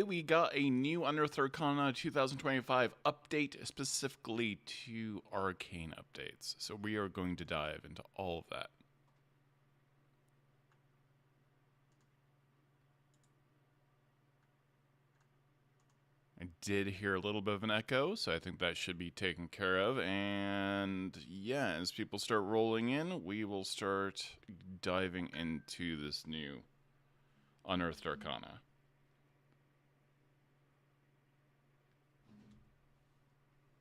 we got a new Unearthed Arcana 2025 update specifically to Arcane updates. So we are going to dive into all of that. I did hear a little bit of an echo, so I think that should be taken care of. And yeah, as people start rolling in, we will start diving into this new Unearthed Arcana.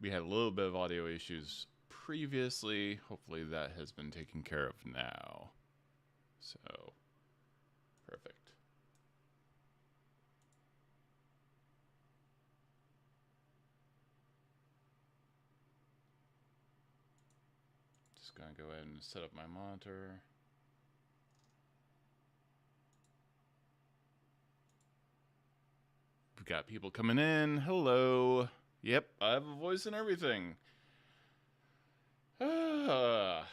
We had a little bit of audio issues previously. Hopefully that has been taken care of now. So, perfect. Just gonna go ahead and set up my monitor. We've got people coming in. Hello. Yep, I have a voice and everything. That's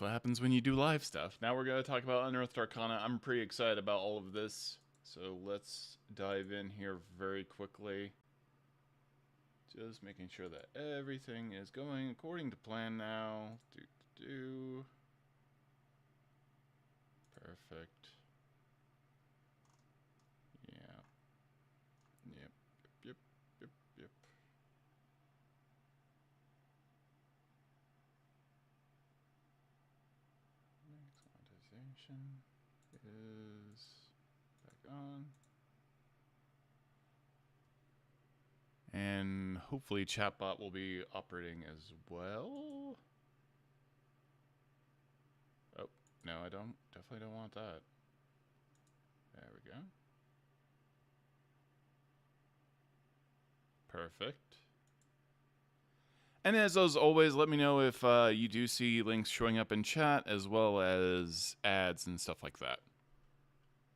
what happens when you do live stuff. Now we're going to talk about Unearthed Arcana. I'm pretty excited about all of this. So let's dive in here very quickly. Just making sure that everything is going according to plan now. Perfect. Yeah. Yep. Next monetization is back on. And hopefully chatbot will be operating as well. Oh, no, I don't. Definitely don't want that. There we go. Perfect. And as always, let me know if you do see links showing up in chat, as well as ads and stuff like that.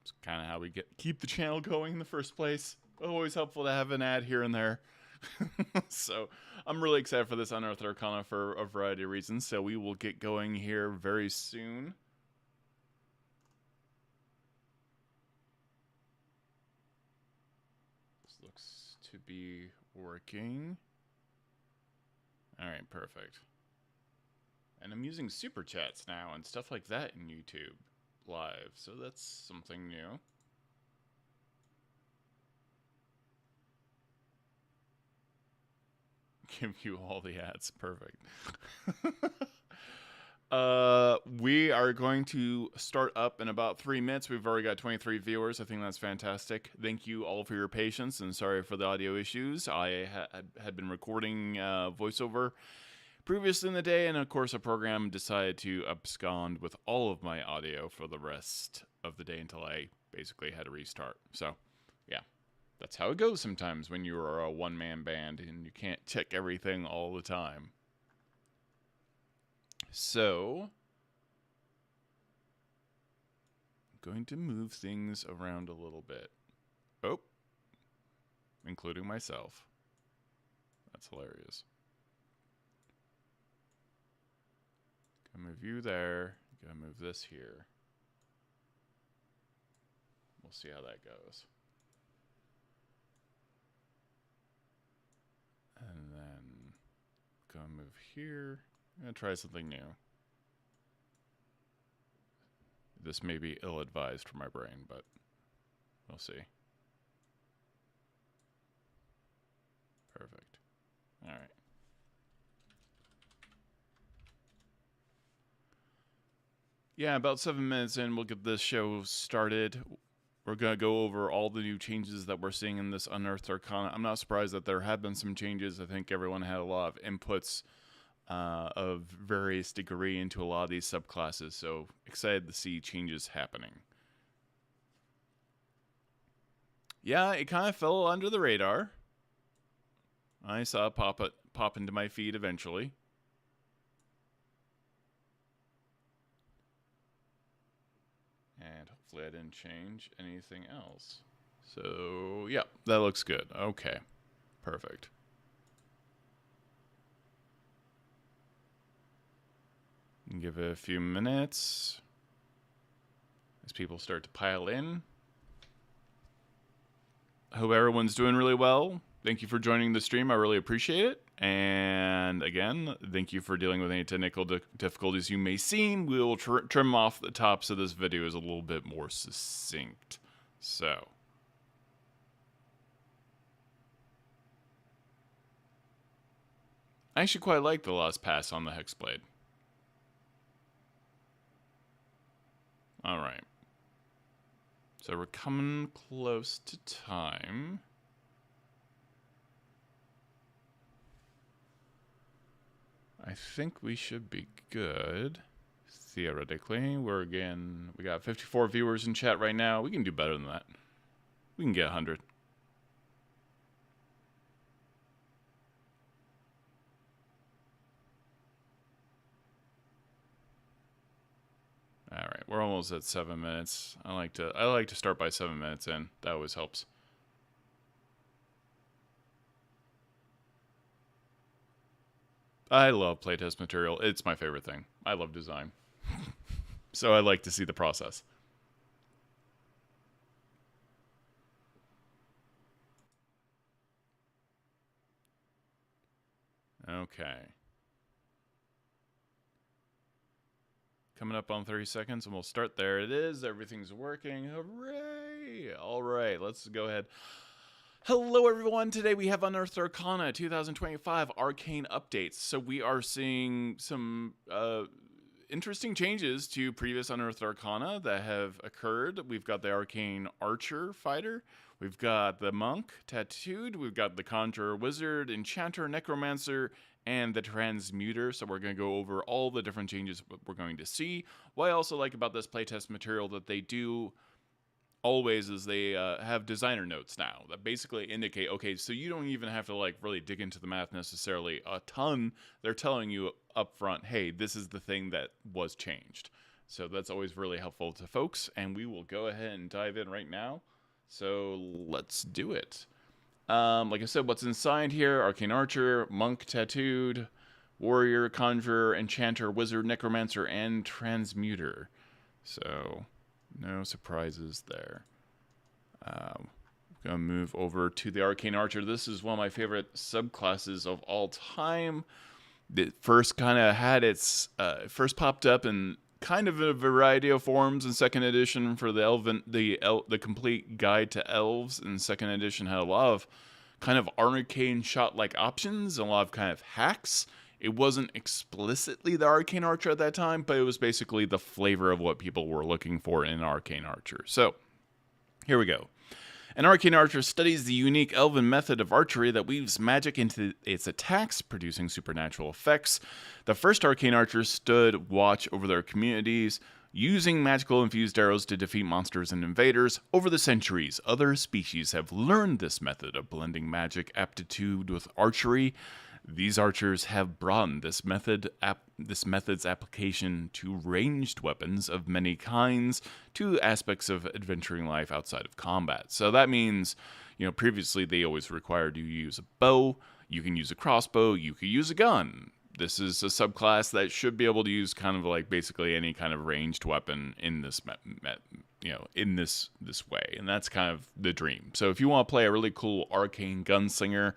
It's kind of how we keep the channel going in the first place. Always helpful to have an ad here and there. So I'm really excited for this Unearthed Arcana for a variety of reasons. So we will get going here very soon. This looks to be working. All right, perfect. And I'm using super chats now and stuff like that in YouTube Live, so that's something new. Give you all the ads, perfect. We are going to start up in about 3 minutes. We've already got 23 viewers. I think that's fantastic. Thank you all for your patience, and sorry for the audio issues. I had been recording voiceover previously in the day, and of course, a program decided to abscond with all of my audio for the rest of the day until I basically had to restart. So, yeah, that's how it goes sometimes when you are a one-man band and you can't check everything all the time. So, I'm going to move things around a little bit. Oh, including myself. That's hilarious. Gonna move you there. Gonna move this here. We'll see how that goes. And then gonna move here. I'm gonna try something new. This may be ill-advised for my brain, but we'll see. Perfect. All right. Yeah, about 7 minutes in, we'll get this show started. We're going to go over all the new changes that we're seeing in this Unearthed Arcana. I'm not surprised that there have been some changes. I think everyone had a lot of inputs of various degree into a lot of these subclasses, so excited to see changes happening. Yeah, it kind of fell under the radar. I saw it pop into my feed eventually. And hopefully I didn't change anything else. So, yeah, that looks good. Okay, perfect. Give it a few minutes as people start to pile in. I hope everyone's doing really well. Thank you for joining the stream. I really appreciate it. And again, thank you for dealing with any technical difficulties you may see. We will trim off the top so this video is a little bit more succinct. So, I actually quite like the last pass on the Hexblade. All right. So we're coming close to time. I think we should be good. Theoretically, we got 54 viewers in chat right now. We can do better than that. We can get 100. All right, we're almost at 7 minutes. I like to start by 7 minutes in. That always helps. I love playtest material. It's my favorite thing. I love design. So I like to see the process. Okay. Coming up on 30 seconds, and we'll start. There it is. Everything's working. Hooray! All right, let's go ahead. Hello, everyone. Today we have Unearthed Arcana 2025 Arcane updates. So we are seeing some interesting changes to previous Unearthed Arcana that have occurred. We've got the Arcane Archer fighter. We've got the Monk tattooed. We've got the Conjurer Wizard, Enchanter, Necromancer, and the Transmuter. So we're going to go over all the different changes we're going to see. What I also like about this playtest material that they do always is they have designer notes now that basically indicate, okay, so you don't even have to like really dig into the math necessarily a ton. They're telling you up front, hey, this is the thing that was changed. So that's always really helpful to folks, and we will go ahead and dive in right now. So let's do it. Like I said, what's inside here: Arcane Archer, Monk tattooed, Warrior, Conjurer, Enchanter, Wizard, Necromancer, and Transmuter. So no surprises there. I'm going to move over to the Arcane Archer. This is one of my favorite subclasses of all time. It first kind of had its, first popped up in kind of a variety of forms in 2nd edition for the complete guide to elves in 2nd edition. Had a lot of kind of arcane shot-like options and a lot of kind of hacks. It wasn't explicitly the Arcane Archer at that time, but it was basically the flavor of what people were looking for in Arcane Archer. So, here we go. An Arcane Archer studies the unique elven method of archery that weaves magic into its attacks, producing supernatural effects. The first Arcane Archers stood watch over their communities, using magical infused arrows to defeat monsters and invaders. Over the centuries, other species have learned this method of blending magic aptitude with archery. These archers have broadened this method's application to ranged weapons of many kinds, to aspects of adventuring life outside of combat. So that means, previously they always required you to use a bow. You can use a crossbow. You can use a gun. This is a subclass that should be able to use kind of like basically any kind of ranged weapon in this in this way, and that's kind of the dream. So if you want to play a really cool arcane gunslinger,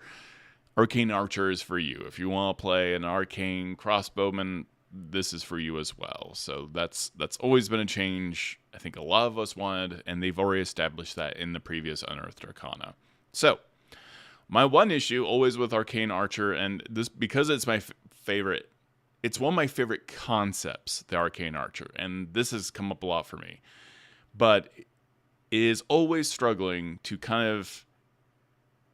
Arcane Archer is for you. If you want to play an arcane crossbowman, this is for you as well. So that's always been a change I think a lot of us wanted, and they've already established that in the previous Unearthed Arcana. So my one issue always with Arcane Archer, and this because it's my favorite, it's one of my favorite concepts, the Arcane Archer, and this has come up a lot for me, but it is always struggling to kind of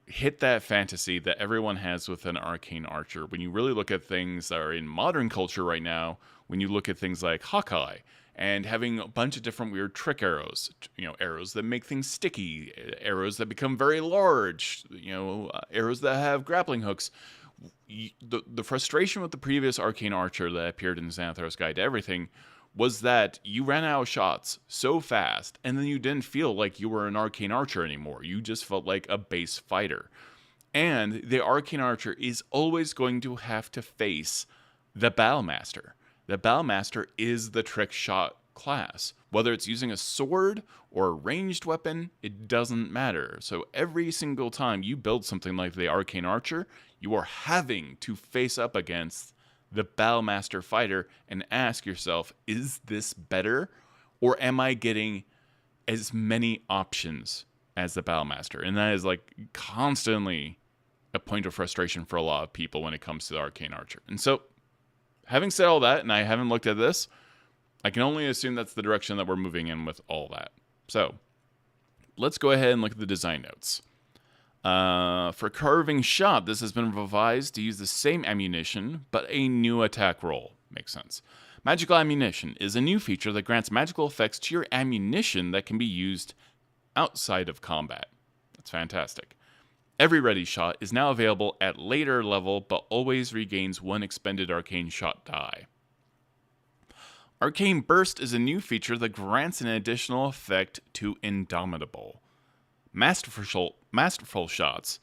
hit that fantasy that everyone has with an Arcane Archer. When you really look at things that are in modern culture right now, when you look at things like Hawkeye and having a bunch of different weird trick arrows, arrows that make things sticky, arrows that become very large, arrows that have grappling hooks. The frustration with the previous Arcane Archer that appeared in Xanathar's Guide to Everything was that you ran out of shots so fast, and then you didn't feel like you were an Arcane Archer anymore. You just felt like a base fighter. And the Arcane Archer is always going to have to face the Battlemaster. The Battlemaster is the trick shot class. Whether it's using a sword or a ranged weapon, it doesn't matter. So every single time you build something like the Arcane Archer, you are having to face up against the Battlemaster fighter and ask yourself, is this better? Or am I getting as many options as the Battlemaster? And that is like constantly a point of frustration for a lot of people when it comes to the Arcane Archer. And so, having said all that, and I haven't looked at this, I can only assume that's the direction that we're moving in with all that. So, let's go ahead and look at the design notes. For Carving Shot, this has been revised to use the same ammunition, but a new attack roll. Makes sense. Magical Ammunition is a new feature that grants magical effects to your ammunition that can be used outside of combat. That's fantastic. Every ready shot is now available at later level, but always regains one expended arcane shot die. Arcane Burst is a new feature that grants an additional effect to Indomitable. Masterful shots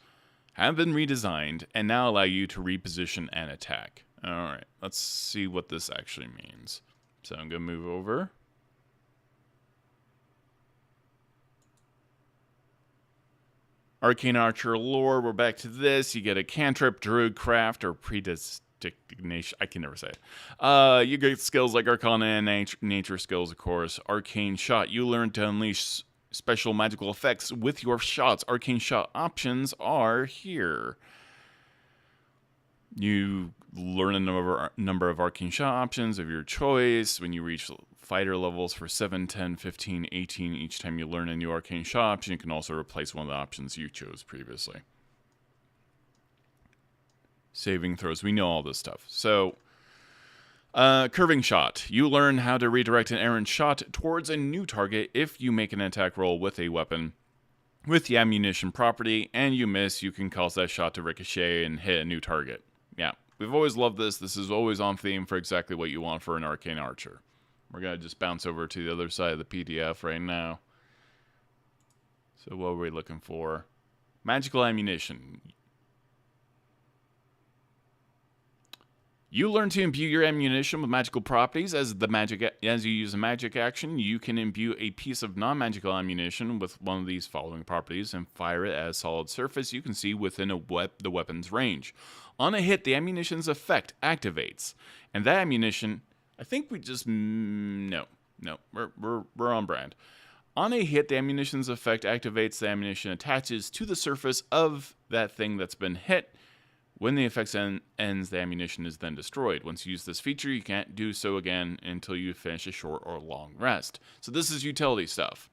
have been redesigned and now allow you to reposition and attack. Alright, let's see what this actually means. So I'm going to move over. Arcane Archer lore, we're back to this. You get a cantrip, druidcraft, or predestination. I can never say it. You get skills like Arcana and nature skills, of course. Arcane Shot, you learn to unleash special magical effects with your shots. Arcane Shot options are here. You learn a number of Arcane Shot options of your choice when you reach fighter levels for 7, 10, 15, 18. Each time you learn a new Arcane Shot option, you can also replace one of the options you chose previously. Saving throws, we know all this stuff. So, Curving Shot. You learn how to redirect an errant shot towards a new target if you make an attack roll with a weapon with the ammunition property, and you miss, you can cause that shot to ricochet and hit a new target. Yeah, we've always loved this. This is always on theme for exactly what you want for an Arcane Archer. We're going to just bounce over to the other side of the PDF right now. So what are we looking for? Magical Ammunition. You learn to imbue your ammunition with magical properties. As you use a magic action, you can imbue a piece of non-magical ammunition with one of these following properties and fire it at a solid surface you can see within the weapon's range. On a hit, the ammunition's effect activates, and that ammunition, I think we just no, we're on brand. On a hit, the ammunition's effect activates. The ammunition attaches to the surface of that thing that's been hit. When the effect ends, the ammunition is then destroyed. Once you use this feature, you can't do so again until you finish a short or long rest. So this is utility stuff.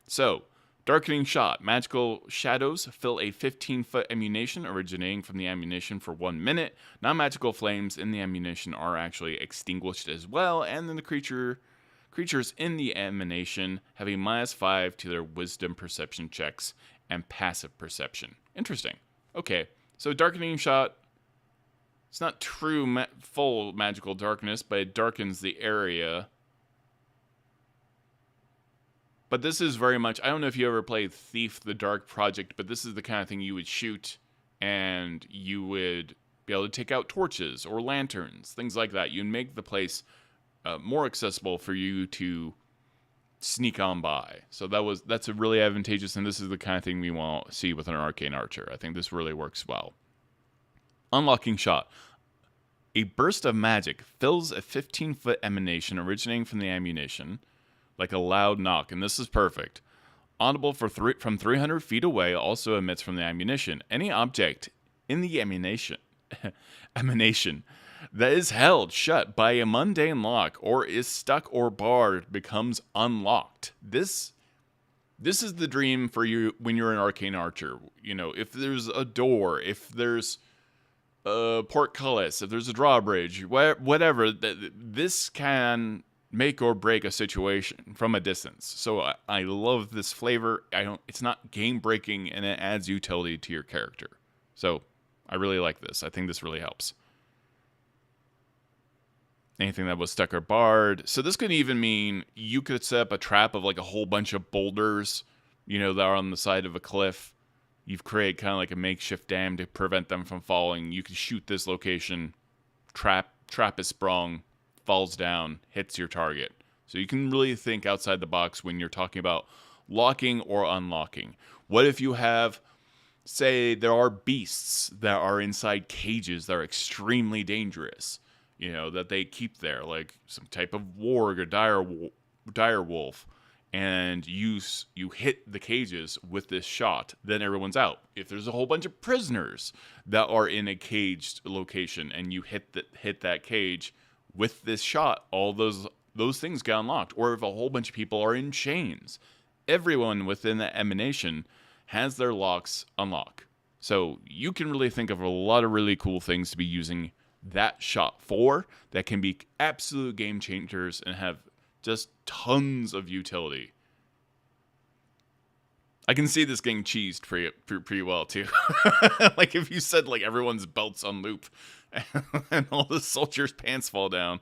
So, Darkening Shot. Magical shadows fill a 15-foot ammunition originating from the ammunition for 1 minute. Non-magical flames in the ammunition are actually extinguished as well, and then the creatures in the emanation have a -5 to their wisdom perception checks and passive perception. Interesting. Okay. So Darkening Shot, it's not true full magical darkness, but it darkens the area. But this is very much, I don't know if you ever played Thief the Dark Project, but this is the kind of thing you would shoot and you would be able to take out torches or lanterns, things like that. You'd make the place more accessible for you to sneak on by. So that's a really advantageous, and this is the kind of thing we want to see with an Arcane Archer. I think this really works well. Unlocking Shot. A burst of magic fills a 15-foot emanation originating from the ammunition like a loud knock, and this is perfect. Audible from 300 feet away, also emits from the ammunition. Any object in the emanation that is held shut by a mundane lock or is stuck or barred becomes unlocked. This is the dream for you when you're an Arcane Archer. You know, if there's a door, if there's a portcullis, if there's a drawbridge, whatever, this can make or break a situation from a distance. So I love this flavor. It's not game breaking, and it adds utility to your character. So I really like this. I think this really helps. Anything that was stuck or barred. So this could even mean you could set up a trap of like a whole bunch of boulders, that are on the side of a cliff. You've created kind of like a makeshift dam to prevent them from falling. You can shoot this location. Trap is sprung. falls down, hits your target. So you can really think outside the box when you're talking about locking or unlocking. What if you have, say, there are beasts that are inside cages that are extremely dangerous, that they keep there, like some type of warg or dire wolf, and you hit the cages with this shot, then everyone's out. If there's a whole bunch of prisoners that are in a caged location and you hit that cage with this shot, all those things get unlocked. Or if a whole bunch of people are in chains, everyone within that emanation has their locks unlock. So you can really think of a lot of really cool things to be using that shot for that can be absolute game changers and have just tons of utility. I can see this getting cheesed pretty well too. Like if you said like everyone's belts on loop and all the soldiers' pants fall down,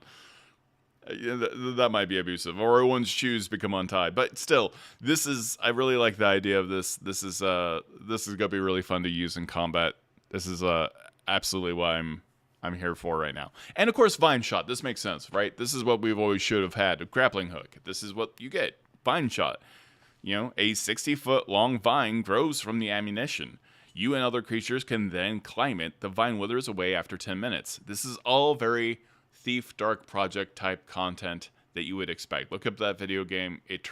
that might be abusive, or everyone's shoes become untied. But still, I really like the idea of this. This is gonna be really fun to use in combat. This is absolutely what I'm here for right now. And of course, vine shot. This makes sense, right? This is what we've always should have had: a grappling hook. This is what you get: vine shot. A 60-foot long vine grows from the ammunition. You and other creatures can then climb it. The vine withers away after 10 minutes. This is all very Thief Dark Project type content that you would expect. Look up that video game. It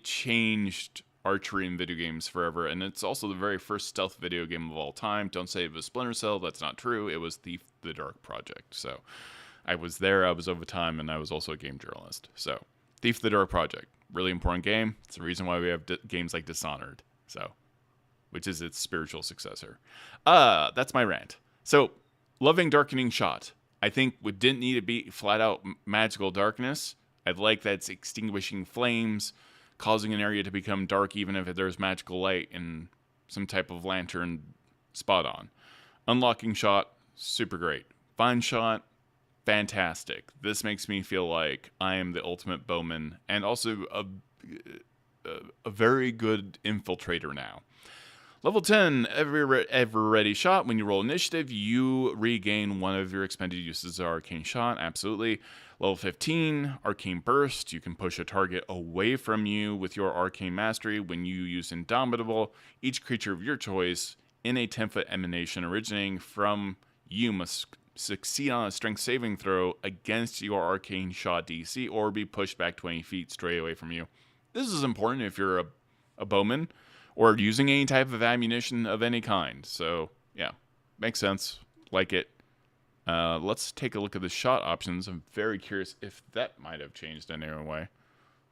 changed archery in video games forever, and it's also the very first stealth video game of all time. Don't say it was Splinter Cell. That's not true. It was Thief the Dark Project. So I was there. I was over time, and I was also a game journalist. So Thief the Dark Project, really important game. It's the reason why we have games like Dishonored, which is its spiritual successor. That's my rant. So, loving Darkening Shot. I think we didn't need to be flat out magical darkness. I like that it's extinguishing flames, causing an area to become dark even if there's magical light and some type of lantern spot on. Unlocking Shot, super great. Vine Shot, fantastic. This makes me feel like I am the ultimate bowman and also a very good infiltrator now. Level 10, ever ready shot. When you roll initiative, you regain one of your expended uses of Arcane Shot. Absolutely. Level 15, Arcane Burst. You can push a target away from you with your Arcane Mastery. When you use Indomitable, each creature of your choice in a 10-foot emanation originating from you must succeed on a strength saving throw against your Arcane Shot DC or be pushed back 20 feet straight away from you. This is important if you're a bowman or using any type of ammunition of any kind. So, yeah, makes sense. Like it. Let's take a look at the shot options. I'm very curious if that might have changed in any way.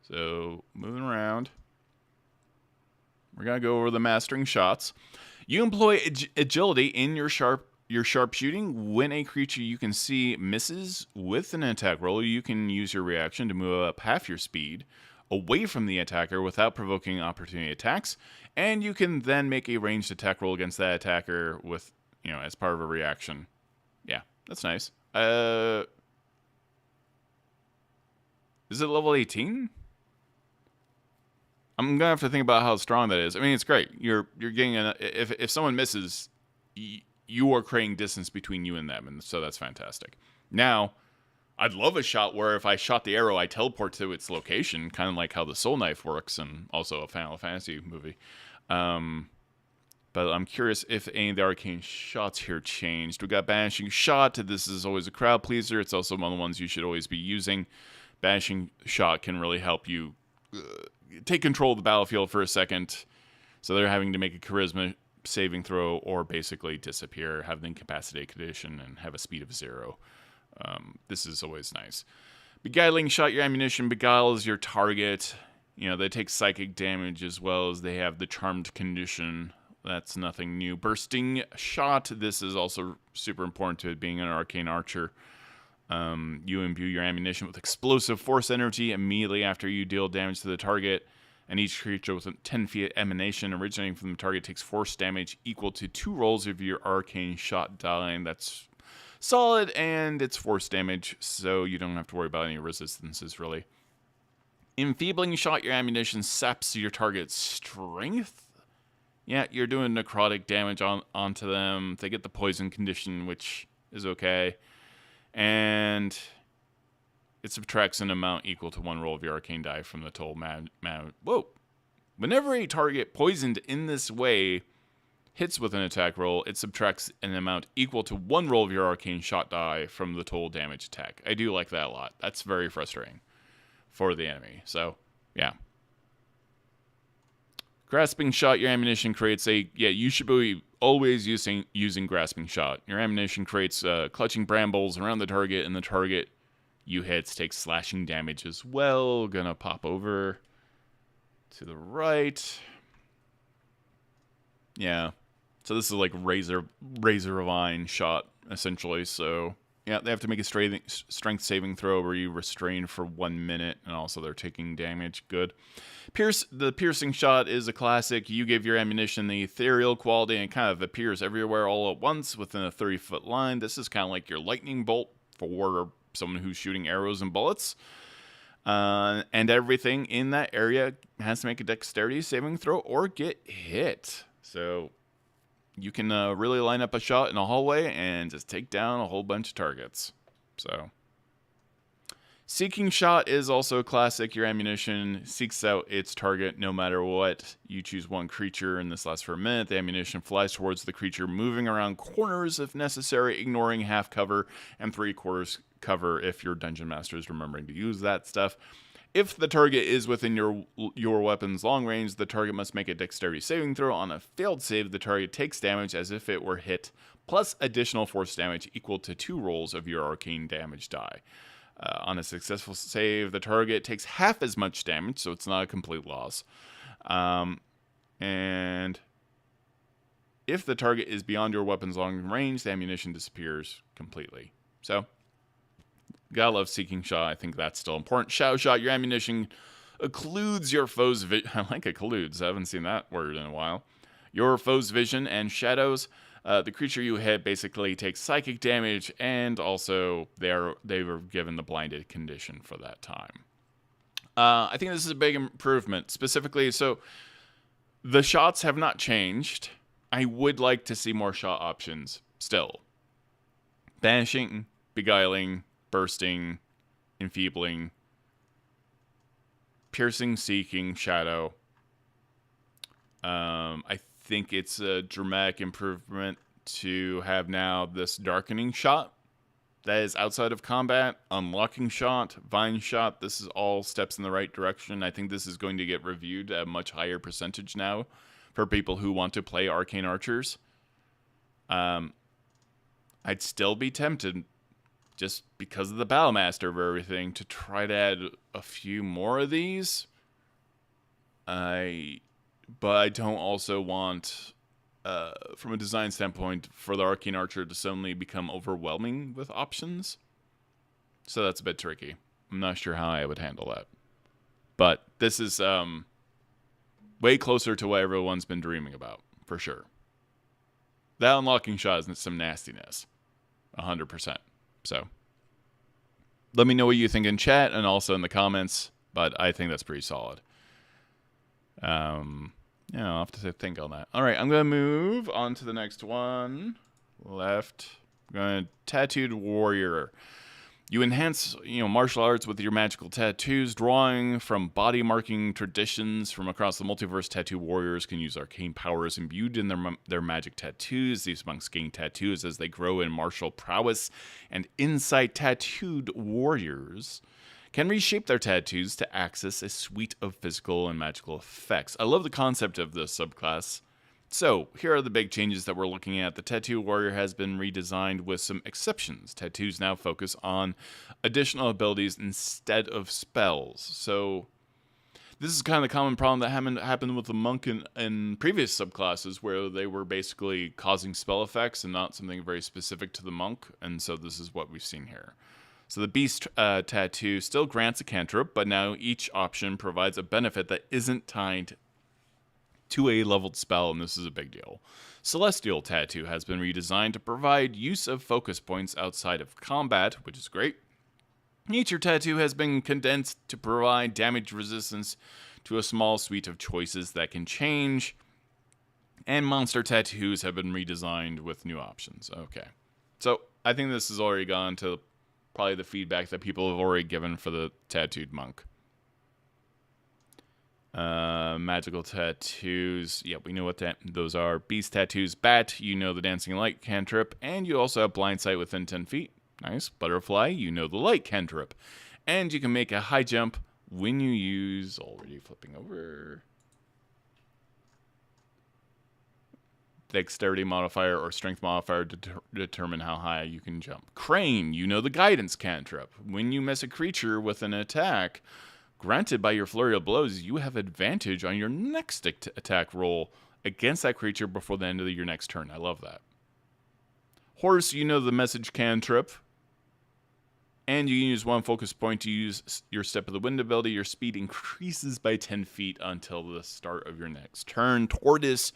So, moving around. We're going to go over the mastering shots. You employ agility in your sharpshooting. When a creature you can see misses with an attack roll, you can use your reaction to move up half your speed away from the attacker without provoking opportunity attacks, and you can then make a ranged attack roll against that attacker with, as part of a reaction. Yeah, that's nice. Is it level 18? I'm gonna have to think about how strong that is. I mean, it's great. You're getting if someone misses, you are creating distance between you and them, and so that's fantastic. Now, I'd love a shot where if I shot the arrow, I teleport to its location, kind of like how the Soul Knife works, and also a Final Fantasy movie. But I'm curious if any of the arcane shots here changed. We got Banishing Shot. This is always a crowd pleaser. It's also one of the ones you should always be using. Banishing Shot can really help you take control of the battlefield for a second. So they're having to make a charisma saving throw or basically disappear, have the incapacitated condition, and have a speed of 0. This is always nice. Beguiling Shot. Your ammunition beguiles your target. They take psychic damage as well as they have the charmed condition. That's nothing new. Bursting Shot. This is also super important to it being an Arcane Archer. You imbue your ammunition with explosive force energy immediately after you deal damage to the target, and each creature with a 10 feet emanation originating from the target takes force damage equal to 2 rolls of your Arcane Shot die. That's solid, and it's force damage, so you don't have to worry about any resistances, really. Enfeebling Shot. Your ammunition saps your target's strength. Yeah, you're doing necrotic damage onto them. They get the poison condition, which is okay. And It subtracts an amount equal to one roll of your arcane die from the total Whoa. Whenever a target poisoned in this way hits with an attack roll, it subtracts an amount equal to one roll of your arcane shot die from the total damage attack. I do like that a lot. That's very frustrating for the enemy. So, yeah. Grasping shot, your ammunition creates you should be always using grasping shot. Your ammunition creates clutching brambles around the target, and the target you hit takes slashing damage as well. Gonna pop over to the right. Yeah. So this is like razor vine shot, essentially. So, yeah, they have to make a strength saving throw where you restrain for 1 minute, and also they're taking damage. Good. The piercing shot is a classic. You give your ammunition the ethereal quality, and it kind of appears everywhere all at once within a 30-foot line. This is kind of like your lightning bolt for someone who's shooting arrows and bullets. And everything in that area has to make a dexterity saving throw or get hit. So you can really line up a shot in a hallway and just take down a whole bunch of targets. So, seeking shot is also a classic. Your ammunition seeks out its target no matter what. You choose one creature, and this lasts for a minute. The ammunition flies towards the creature, moving around corners if necessary, ignoring half cover and 3/4 cover if your dungeon master is remembering to use that stuff. If the target is within your weapon's long range, the target must make a dexterity saving throw. On a failed save, the target takes damage as if it were hit, plus additional force damage equal to 2 rolls of your arcane damage die. On a successful save, the target takes half as much damage, so it's not a complete loss. And if the target is beyond your weapon's long range, the ammunition disappears completely. So, gotta love seeking shot. I think that's still important. Shadow shot, your ammunition occludes your foe's vision. I like occludes. I haven't seen that word in a while. Your foe's vision and shadows. The creature you hit basically takes psychic damage, and also they were given the blinded condition for that time. I think this is a big improvement. Specifically, so the shots have not changed. I would like to see more shot options still. Banishing, beguiling, bursting, enfeebling, piercing, seeking, shadow. I think it's a dramatic improvement to have now this darkening shot that is outside of combat, unlocking shot, vine shot. This is all steps in the right direction. I think this is going to get reviewed at a much higher percentage now for people who want to play Arcane Archers. I'd still be tempted, just because of the Battlemaster of everything, to try to add a few more of these. But I don't also want, from a design standpoint, for the Arcane Archer to suddenly become overwhelming with options. So that's a bit tricky. I'm not sure how I would handle that. But this is way closer to what everyone's been dreaming about, for sure. That unlocking shot is some nastiness. 100%. So, let me know what you think in chat and also in the comments, but I think that's pretty solid. Yeah, I'll have to think on that. All right, I'm going to move on to the next one. Left. I'm going to Tattooed Warrior. You enhance, martial arts with your magical tattoos, drawing from body marking traditions from across the multiverse. Tattoo warriors can use arcane powers imbued in their magic tattoos. These monks gain tattoos as they grow in martial prowess and insight. Tattooed warriors can reshape their tattoos to access a suite of physical and magical effects. I love the concept of this subclass. So, here are the big changes that we're looking at. The Tattoo Warrior has been redesigned with some exceptions. Tattoos now focus on additional abilities instead of spells. So, this is kind of the common problem that happened with the monk in previous subclasses, where they were basically causing spell effects and not something very specific to the monk. And so this is what we've seen here. So the Beast Tattoo still grants a cantrip, but now each option provides a benefit that isn't tied to a leveled spell, and this is a big deal. Celestial Tattoo has been redesigned to provide use of focus points outside of combat, which is great. Nature Tattoo has been condensed to provide damage resistance to a small suite of choices that can change. And Monster Tattoos have been redesigned with new options. Okay. So, I think this has already gone to probably the feedback that people have already given for the Tattooed Monk. Magical tattoos. Yeah, we know what those are. Beast tattoos. Bat, you know the dancing light cantrip. And you also have blind sight within 10 feet. Nice. Butterfly, you know the light cantrip. And you can make a high jump when you use... Already flipping over. Dexterity modifier or strength modifier to determine how high you can jump. Crane, you know the guidance cantrip. When you miss a creature with an attack... granted by your flurry of blows, you have advantage on your next attack roll against that creature before the end of your next turn. I love that. Horse, you know the message cantrip. And you can use 1 focus point to use your Step of the Wind ability. Your speed increases by 10 feet until the start of your next turn. Tortoise,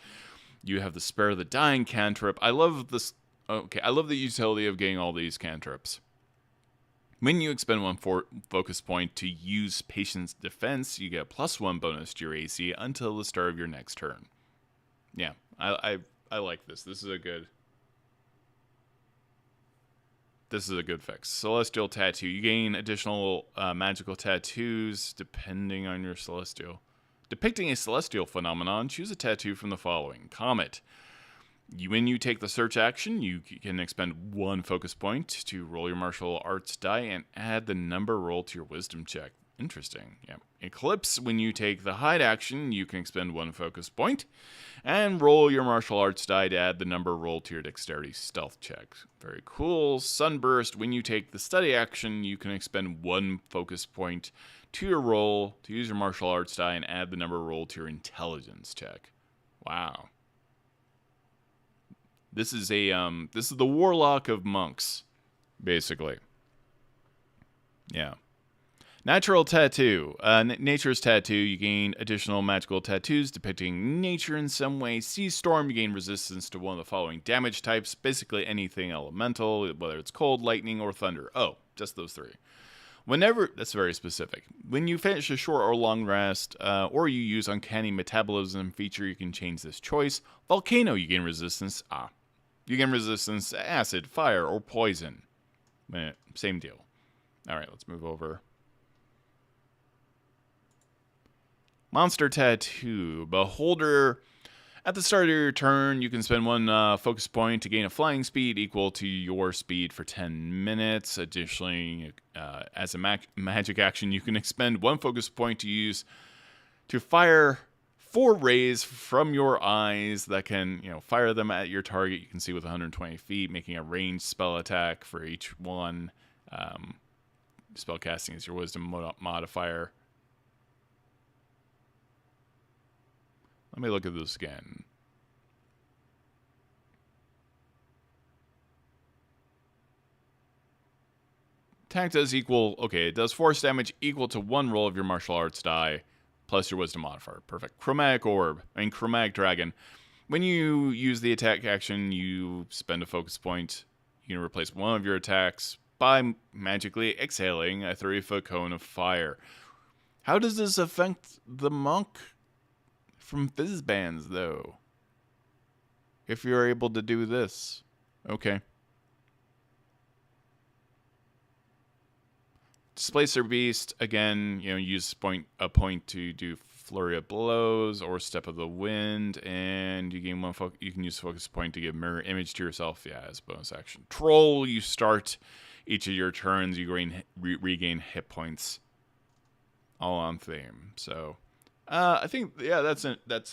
you have the Spare the Dying cantrip. I love this. Okay, I love the utility of getting all these cantrips. When you expend 1 focus point to use Patience Defense, you get +1 bonus to your AC until the start of your next turn. Yeah, I like this. This is a good fix. Celestial Tattoo. You gain additional magical tattoos depending on your Celestial. Depicting a celestial phenomenon, choose a tattoo from the following. Comet. When you take the search action, you can expend 1 focus point to roll your martial arts die and add the number roll to your wisdom check. Interesting. Yeah. Eclipse, when you take the hide action, you can expend 1 focus point and roll your martial arts die to add the number roll to your dexterity stealth check. Very cool. Sunburst, when you take the study action, you can expend 1 focus point to your roll to use your martial arts die and add the number roll to your intelligence check. Wow. This is the warlock of monks, basically. Yeah. Natural Tattoo. Nature's Tattoo. You gain additional magical tattoos depicting nature in some way. Sea Storm. You gain resistance to one of the following damage types. Basically anything elemental, whether it's cold, lightning, or thunder. Oh, just those 3. That's very specific. When you finish a short or long rest, or you use Uncanny Metabolism feature, you can change this choice. Volcano. You gain resistance. You gain resistance to acid, fire, or poison. Same deal. All right, let's move over. Monster Tattoo. Beholder. At the start of your turn, you can spend 1 focus point to gain a flying speed equal to your speed for 10 minutes. Additionally, as a magic action, you can expend 1 focus point to use to fire 4 rays from your eyes that can, fire them at your target. You can see with 120 feet, making a ranged spell attack for each one. Spellcasting is your wisdom modifier. Let me look at this again. Attack does equal, it does force damage equal to 1 roll of your martial arts die, plus your wisdom modifier. Perfect. Chromatic Dragon. When you use the attack action, you spend a focus point. You can replace one of your attacks by magically exhaling a 30-foot cone of fire. How does this affect the monk from fizz bands, though? If you're able to do this. Okay. Displacer Beast, again, use a point to do Flurry of Blows or Step of the Wind, and you gain you can use Focus Point to give Mirror Image to yourself, as a bonus action. Troll, you start each of your turns, you regain hit points, all on theme. So, I think, that's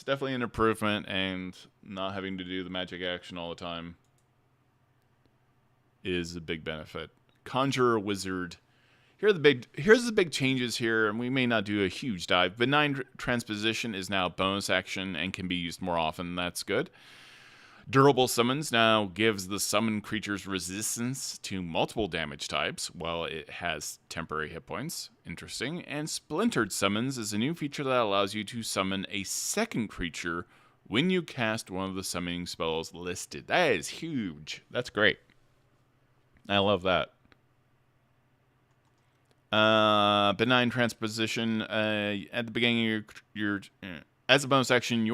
definitely an improvement, and not having to do the magic action all the time is a big benefit. Conjurer Wizard. Here's the big changes here, and we may not do a huge dive. Benign Transposition is now a bonus action and can be used more often. That's good. Durable Summons now gives the summoned creature's resistance to multiple damage types while it has temporary hit points. Interesting. And Splintered Summons is a new feature that allows you to summon a second creature when you cast one of the summoning spells listed. That is huge. That's great. I love that. Benign Transposition. At the beginning of your as a bonus action,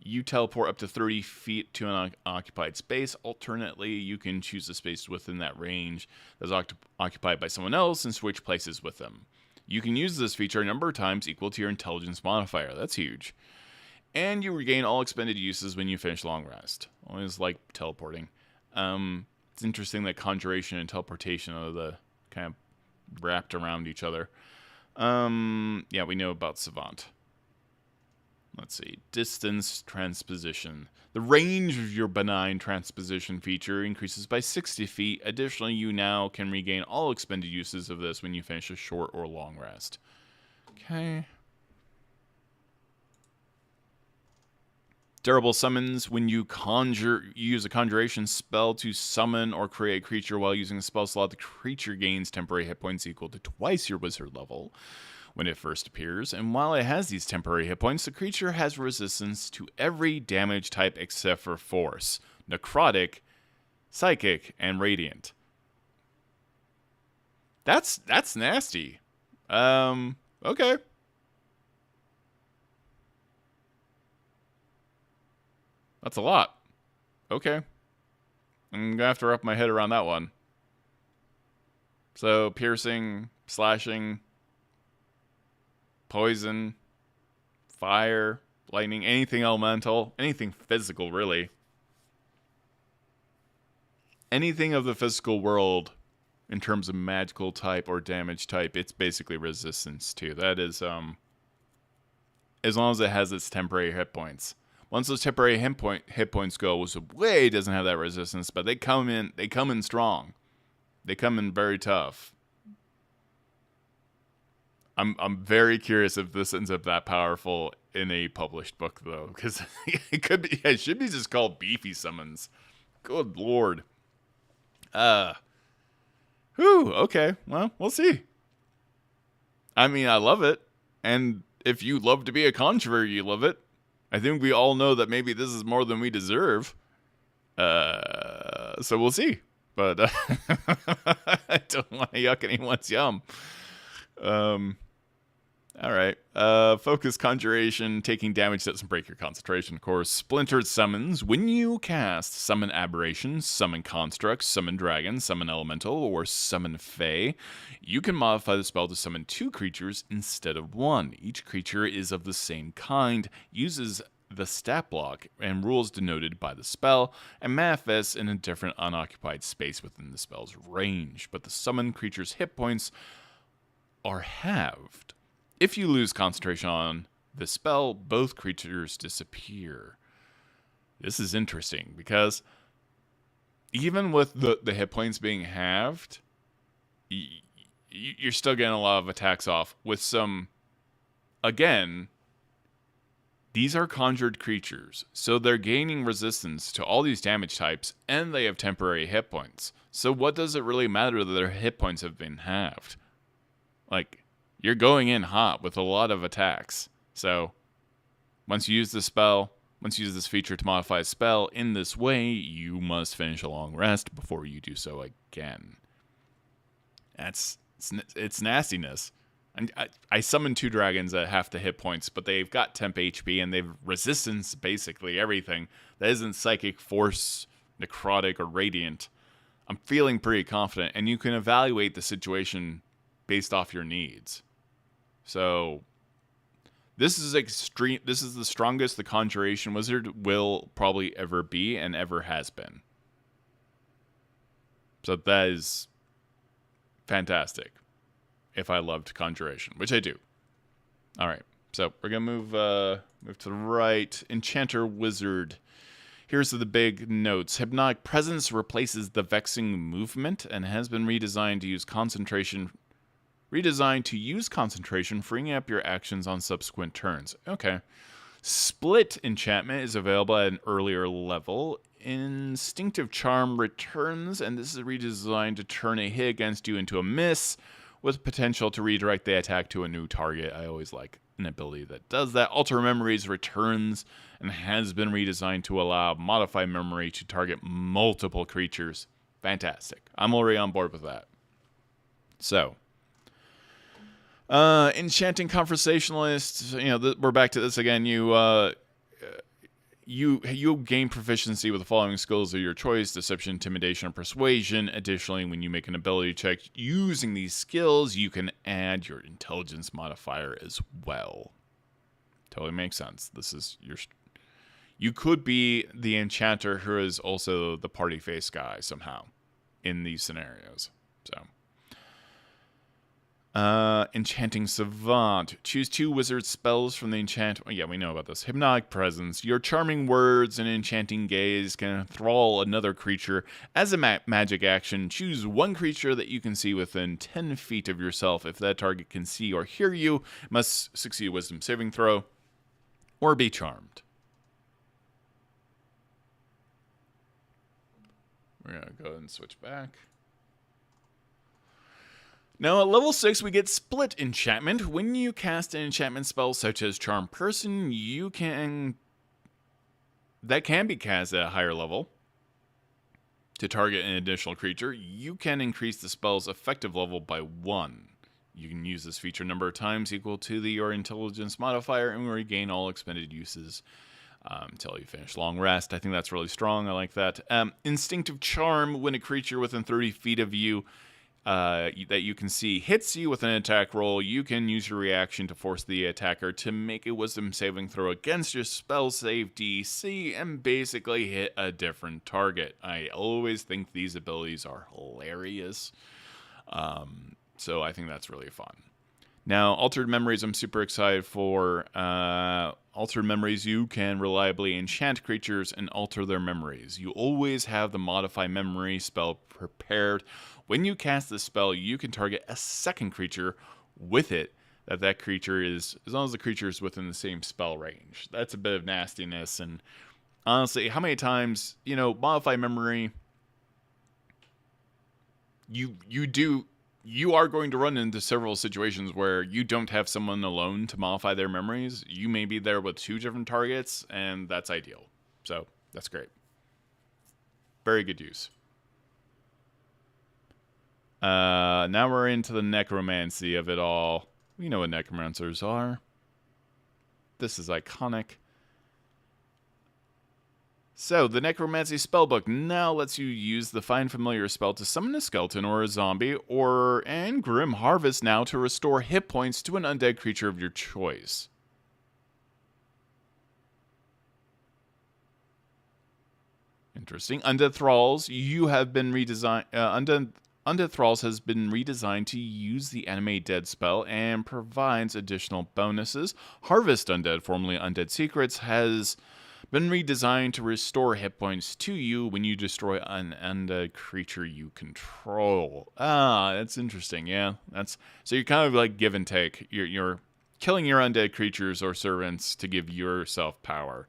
You teleport up to 30 feet to an occupied space. Alternately, you can choose a space within that range that's occupied by someone else and switch places with them. You can use this feature a number of times equal to your intelligence modifier. That's huge. And you regain all expended uses when you finish long rest. Always like teleporting. It's interesting that conjuration and teleportation are the kind of wrapped around each other. Yeah, we know about Savant. Let's see. Distance transposition. The range of your benign transposition feature increases by 60 feet. Additionally, you now can regain all expended uses of this when you finish a short or long rest. Okay. Durable summons. When you use a conjuration spell to summon or create a creature while using a spell slot, the creature gains temporary hit points equal to twice your wizard level when it first appears, and while it has these temporary hit points, the creature has resistance to every damage type except for force, necrotic, psychic, and radiant. That's nasty. Okay. That's a lot. Okay. I'm gonna have to wrap my head around that one. So, piercing, slashing, poison, fire, lightning, anything elemental, anything physical, really. Anything of the physical world in terms of magical type or damage type, it's basically resistance to. That is, as long as it has its temporary hit points. Once those temporary hit points go away, it doesn't have that resistance, but they come in strong. They come in very tough. I'm very curious if this ends up that powerful in a published book, though, because it should be just called Beefy Summons. Good lord. Okay. Well, we'll see. I mean, I love it, and if you love to be a conjurer, you love it. I think we all know that maybe this is more than we deserve. So we'll see. But I don't want to yuck anyone's yum. All right. Focus conjuration, taking damage doesn't break your concentration, of course. Splintered summons. When you cast Summon Aberration, Summon Construct, Summon Dragon, Summon Elemental, or Summon Fae, you can modify the spell to summon 2 creatures instead of 1. Each creature is of the same kind, uses the stat block and rules denoted by the spell, and manifests in a different unoccupied space within the spell's range. But the summoned creature's hit points are halved. If you lose concentration on the spell, both creatures disappear. This is interesting because even with the hit points being halved, you're still getting a lot of attacks off with some, again, these are conjured creatures, so they're gaining resistance to all these damage types, and they have temporary hit points. So what does it really matter that their hit points have been halved? Like, you're going in hot with a lot of attacks. So, once you use this feature to modify a spell in this way, you must finish a long rest before you do so again. It's nastiness. And I summoned 2 dragons at half the hit points, but they've got temp HP and they've resistance basically everything. That isn't psychic, force, necrotic, or radiant. I'm feeling pretty confident, and you can evaluate the situation based off your needs. So, this is extreme. This is the strongest the Conjuration Wizard will probably ever be and ever has been. So that is fantastic. If I loved Conjuration, which I do. All right, so we're gonna move to the right. Enchanter Wizard. Here's the big notes. Hypnotic Presence replaces the Vexing Movement and has been redesigned to use concentration, freeing up your actions on subsequent turns. Okay. Split Enchantment is available at an earlier level. Instinctive Charm returns, and this is redesigned to turn a hit against you into a miss, with potential to redirect the attack to a new target. I always like an ability that does that. Alter Memories returns and has been redesigned to allow Modify Memory to target multiple creatures. Fantastic. I'm already on board with that. So, Enchanting Conversationalist, we're back to this again. you gain proficiency with the following skills of your choice: deception, intimidation, or persuasion. Additionally, when you make an ability check using these skills, you can add your intelligence modifier as well. Totally makes sense. This is you could be the enchanter who is also the party face guy somehow in these scenarios. So Enchanting Savant. Choose 2 wizard spells from the enchant. Oh, yeah, we know about this. Hypnotic Presence. Your charming words and enchanting gaze can enthrall another creature. As a magic action, choose 1 creature that you can see within 10 feet of yourself. If that target can see or hear you, must succeed a wisdom saving throw or be charmed. We're going to go ahead and switch back. Now, at level 6, we get Split Enchantment. When you cast an enchantment spell such as Charm Person, that can be cast at a higher level to target an additional creature. You can increase the spell's effective level by 1. You can use this feature number of times equal to your intelligence modifier and regain all expended uses until you finish long rest. I think that's really strong. I like that. Instinctive Charm. When a creature within 30 feet of you that you can see hits you with an attack roll, you can use your reaction to force the attacker to make a wisdom saving throw against your spell save DC and basically hit a different target. I always think these abilities are hilarious. So I think that's really fun. Now, Altered Memories, I'm super excited for. Altered Memories, you can reliably enchant creatures and alter their memories. You always have the Modify Memory spell prepared. When you cast this spell, you can target a second creature with it that creature is, as long as the creature is within the same spell range. That's a bit of nastiness, and honestly, how many times, Modify Memory, you are going to run into several situations where you don't have someone alone to modify their memories. You may be there with 2 different targets, and that's ideal. So, that's great. Very good use. Now we're into the necromancy of it all. We know what necromancers are. This is iconic. So, the Necromancy spellbook now lets you use the Find Familiar spell to summon a skeleton or a zombie, and Grim Harvest now to restore hit points to an undead creature of your choice. Interesting. Undead Thralls, you have been redesigned. Undead Thralls has been redesigned to use the Animate Dead spell and provides additional bonuses. Harvest Undead, formerly Undead Secrets, has been redesigned to restore hit points to you when you destroy an undead creature you control. That's interesting. Yeah, so you're kind of like give and take. You're killing your undead creatures or servants to give yourself power.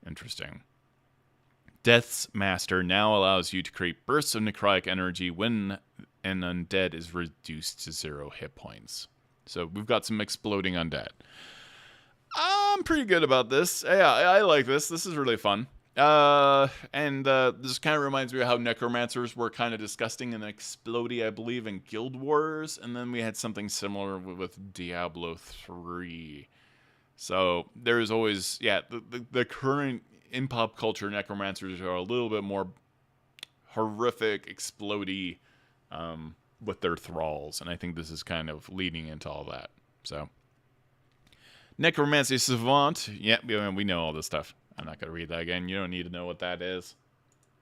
Interesting. Death's Master now allows you to create bursts of necrotic energy when an undead is reduced to 0 hit points. So we've got some exploding undead. I'm pretty good about this. Yeah, I like this. This is really fun. And this kind of reminds me of how necromancers were kind of disgusting and explodey, I believe, in Guild Wars. And then we had something similar with Diablo 3. So there's always, the current in pop culture necromancers are a little bit more horrific, explodey with their thralls. And I think this is kind of leading into all that. So Necromancy Savant. Yeah, we know all this stuff. I'm not going to read that again. You don't need to know what that is.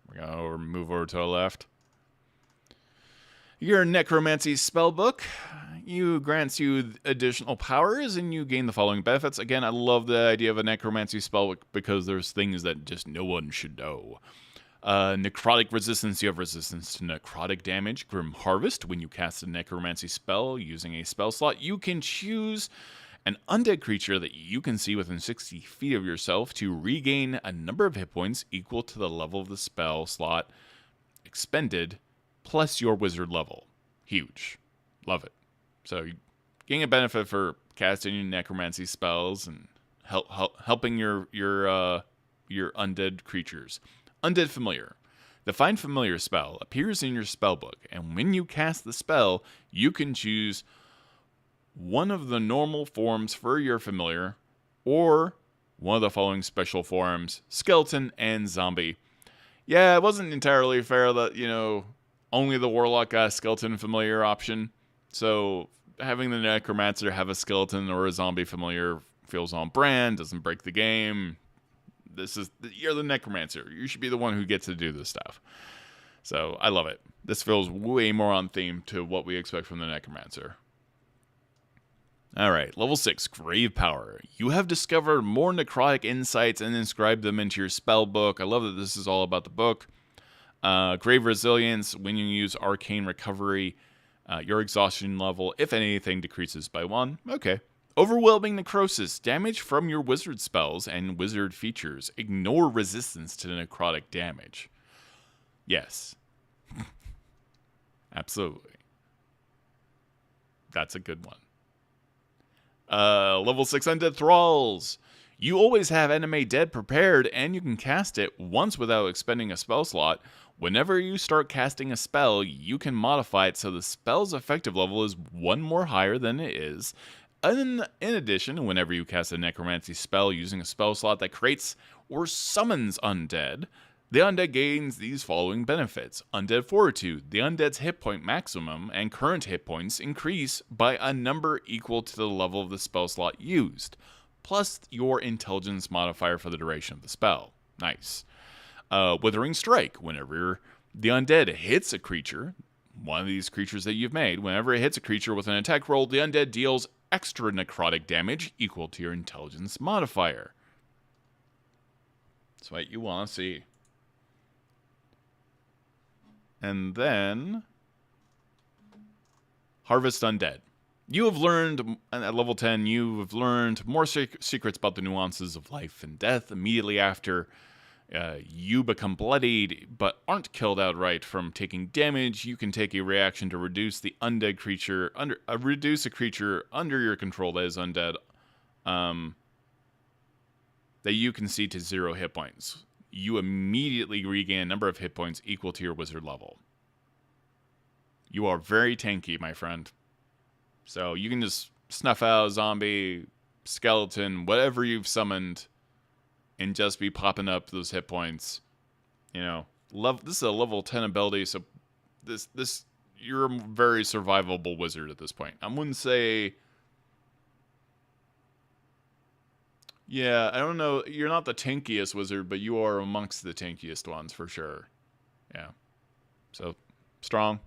We're going to move over to the left. Your Necromancy spellbook. Grants you additional powers, and you gain the following benefits. Again, I love the idea of a Necromancy spellbook because there's things that just no one should know. Necrotic resistance. You have resistance to necrotic damage. Grim Harvest. When you cast a Necromancy spell using a spell slot, you can choose an undead creature that you can see within 60 feet of yourself to regain a number of hit points equal to the level of the spell slot expended plus your wizard level. Huge. Love it. So you gain a benefit for casting necromancy spells and helping your undead creatures. Undead Familiar. The Find Familiar spell appears in your spellbook, and when you cast the spell, you can choose one of the normal forms for your familiar, or one of the following special forms: skeleton and zombie. Yeah, it wasn't entirely fair that, only the warlock got a skeleton familiar option. So having the necromancer have a skeleton or a zombie familiar feels on brand, doesn't break the game. You're the necromancer. You should be the one who gets to do this stuff. So I love it. This feels way more on theme to what we expect from the necromancer. Alright, level 6, Grave Power. You have discovered more necrotic insights and inscribed them into your spellbook. I love that this is all about the book. Grave Resilience, when you use Arcane Recovery, your exhaustion level, if anything, decreases by 1. Okay. Overwhelming Necrosis, damage from your wizard spells and wizard features. Ignore resistance to necrotic damage. Yes. Absolutely. That's a good one. Level 6 Undead Thralls. You always have Enemy Dead prepared, and you can cast it once without expending a spell slot. Whenever you start casting a spell, you can modify it so the spell's effective level is 1 more higher than it is. In addition, whenever you cast a necromancy spell using a spell slot that creates or summons undead, the undead gains these following benefits. Undead Fortitude. The undead's hit point maximum and current hit points increase by a number equal to the level of the spell slot used, plus your intelligence modifier for the duration of the spell. Nice. Withering Strike. Whenever the undead hits a creature, one of these creatures that you've made, whenever it hits a creature with an attack roll, the undead deals extra necrotic damage equal to your intelligence modifier. That's what you want to see. And then Harvest Undead. You have learned, at level 10, you have learned more secrets about the nuances of life and death. Immediately after you become bloodied but aren't killed outright from taking damage, you can take a reaction to reduce the undead creature reduce a creature under your control that is undead that you can see to 0 hit points. You immediately regain a number of hit points equal to your wizard level. You are very tanky, my friend. So you can just snuff out a zombie, skeleton, whatever you've summoned, and just be popping up those hit points. This is a level 10 ability, so this you're a very survivable wizard at this point. I wouldn't say... Yeah, I don't know. You're not the tankiest wizard, but you are amongst the tankiest ones for sure. Yeah. So, strong.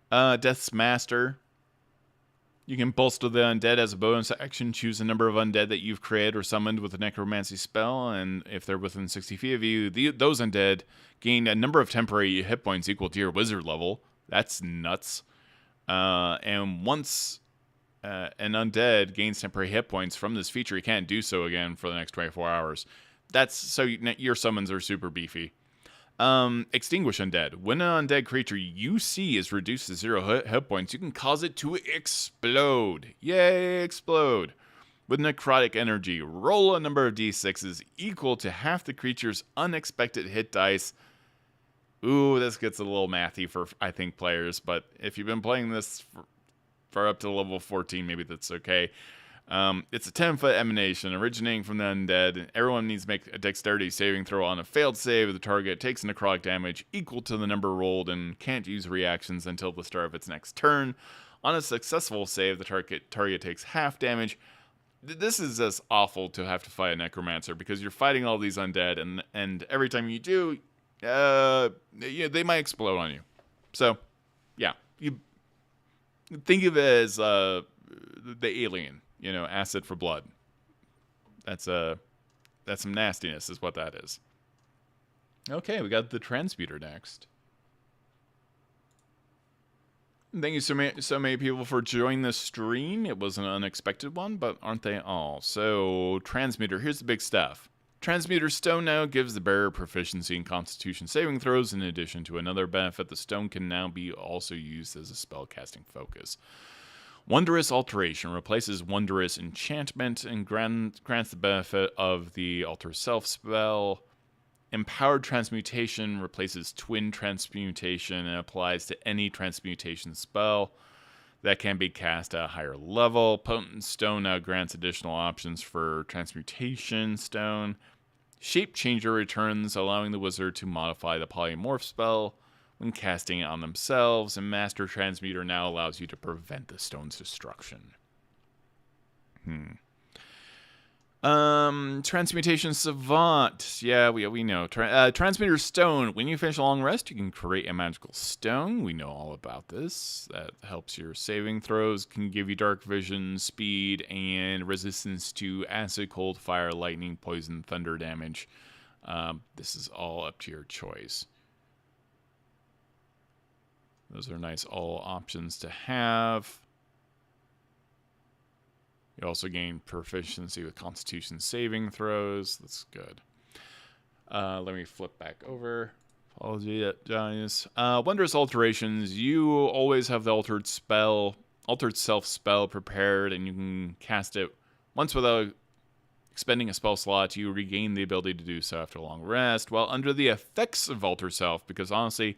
Death's Master. You can bolster the undead as a bonus action. Choose a number of undead that you've created or summoned with a necromancy spell, and if they're within 60 feet of you, those undead gain a number of temporary hit points equal to your wizard level. That's nuts. And once an undead gains temporary hit points from this feature, he can't do so again for the next 24 hours. That's so your summons are super beefy. Extinguish Undead. When an undead creature you see is reduced to 0 hit points, you can cause it to explode. Yay, explode. With necrotic energy, roll a number of d6s equal to half the creature's unexpected hit dice. Ooh, this gets a little mathy for, I think, players, but if you've been playing this for up to level 14, maybe that's okay. It's a 10-foot emanation originating from the undead. Everyone needs to make a dexterity saving throw on a failed save. The target takes necrotic damage equal to the number rolled and can't use reactions until the start of its next turn. On a successful save, the target takes half damage. This is just awful to have to fight a necromancer because you're fighting all these undead, and every time you do, they might explode on you. So, yeah, you think of it as the alien. Acid for blood. That's some nastiness is what that is. Okay, we got the Transmuter next. Thank you so many people for joining the stream. It was an unexpected one, but aren't they all? So, Transmuter, here's the big stuff. Transmuter Stone now gives the bearer proficiency in Constitution saving throws. In addition to another benefit, the stone can now be also used as a spell casting focus. Wondrous Alteration replaces Wondrous Enchantment and grants the benefit of the Alter Self spell. Empowered Transmutation replaces Twin Transmutation and applies to any transmutation spell. that can be cast at a higher level. Potent Stone now grants additional options for Transmutation Stone. Shapechanger returns, allowing the wizard to modify the polymorph spell when casting it on themselves, and Master Transmuter now allows you to prevent the stone's destruction. Transmutation Savant. Yeah, we know. Transmuter Stone. When you finish a long rest, you can create a magical stone. We know all about this. That helps your saving throws, can give you dark vision, speed, and resistance to acid, cold, fire, lightning, poison, thunder damage. This is all up to your choice. Those are nice all options to have. You also gain proficiency with Constitution saving throws. That's good. Let me flip back over. Apologies. Wondrous alterations. You always have the altered self spell prepared, and you can cast it once without expending a spell slot. You regain the ability to do so after a long rest. While under the effects of Alter Self, because honestly,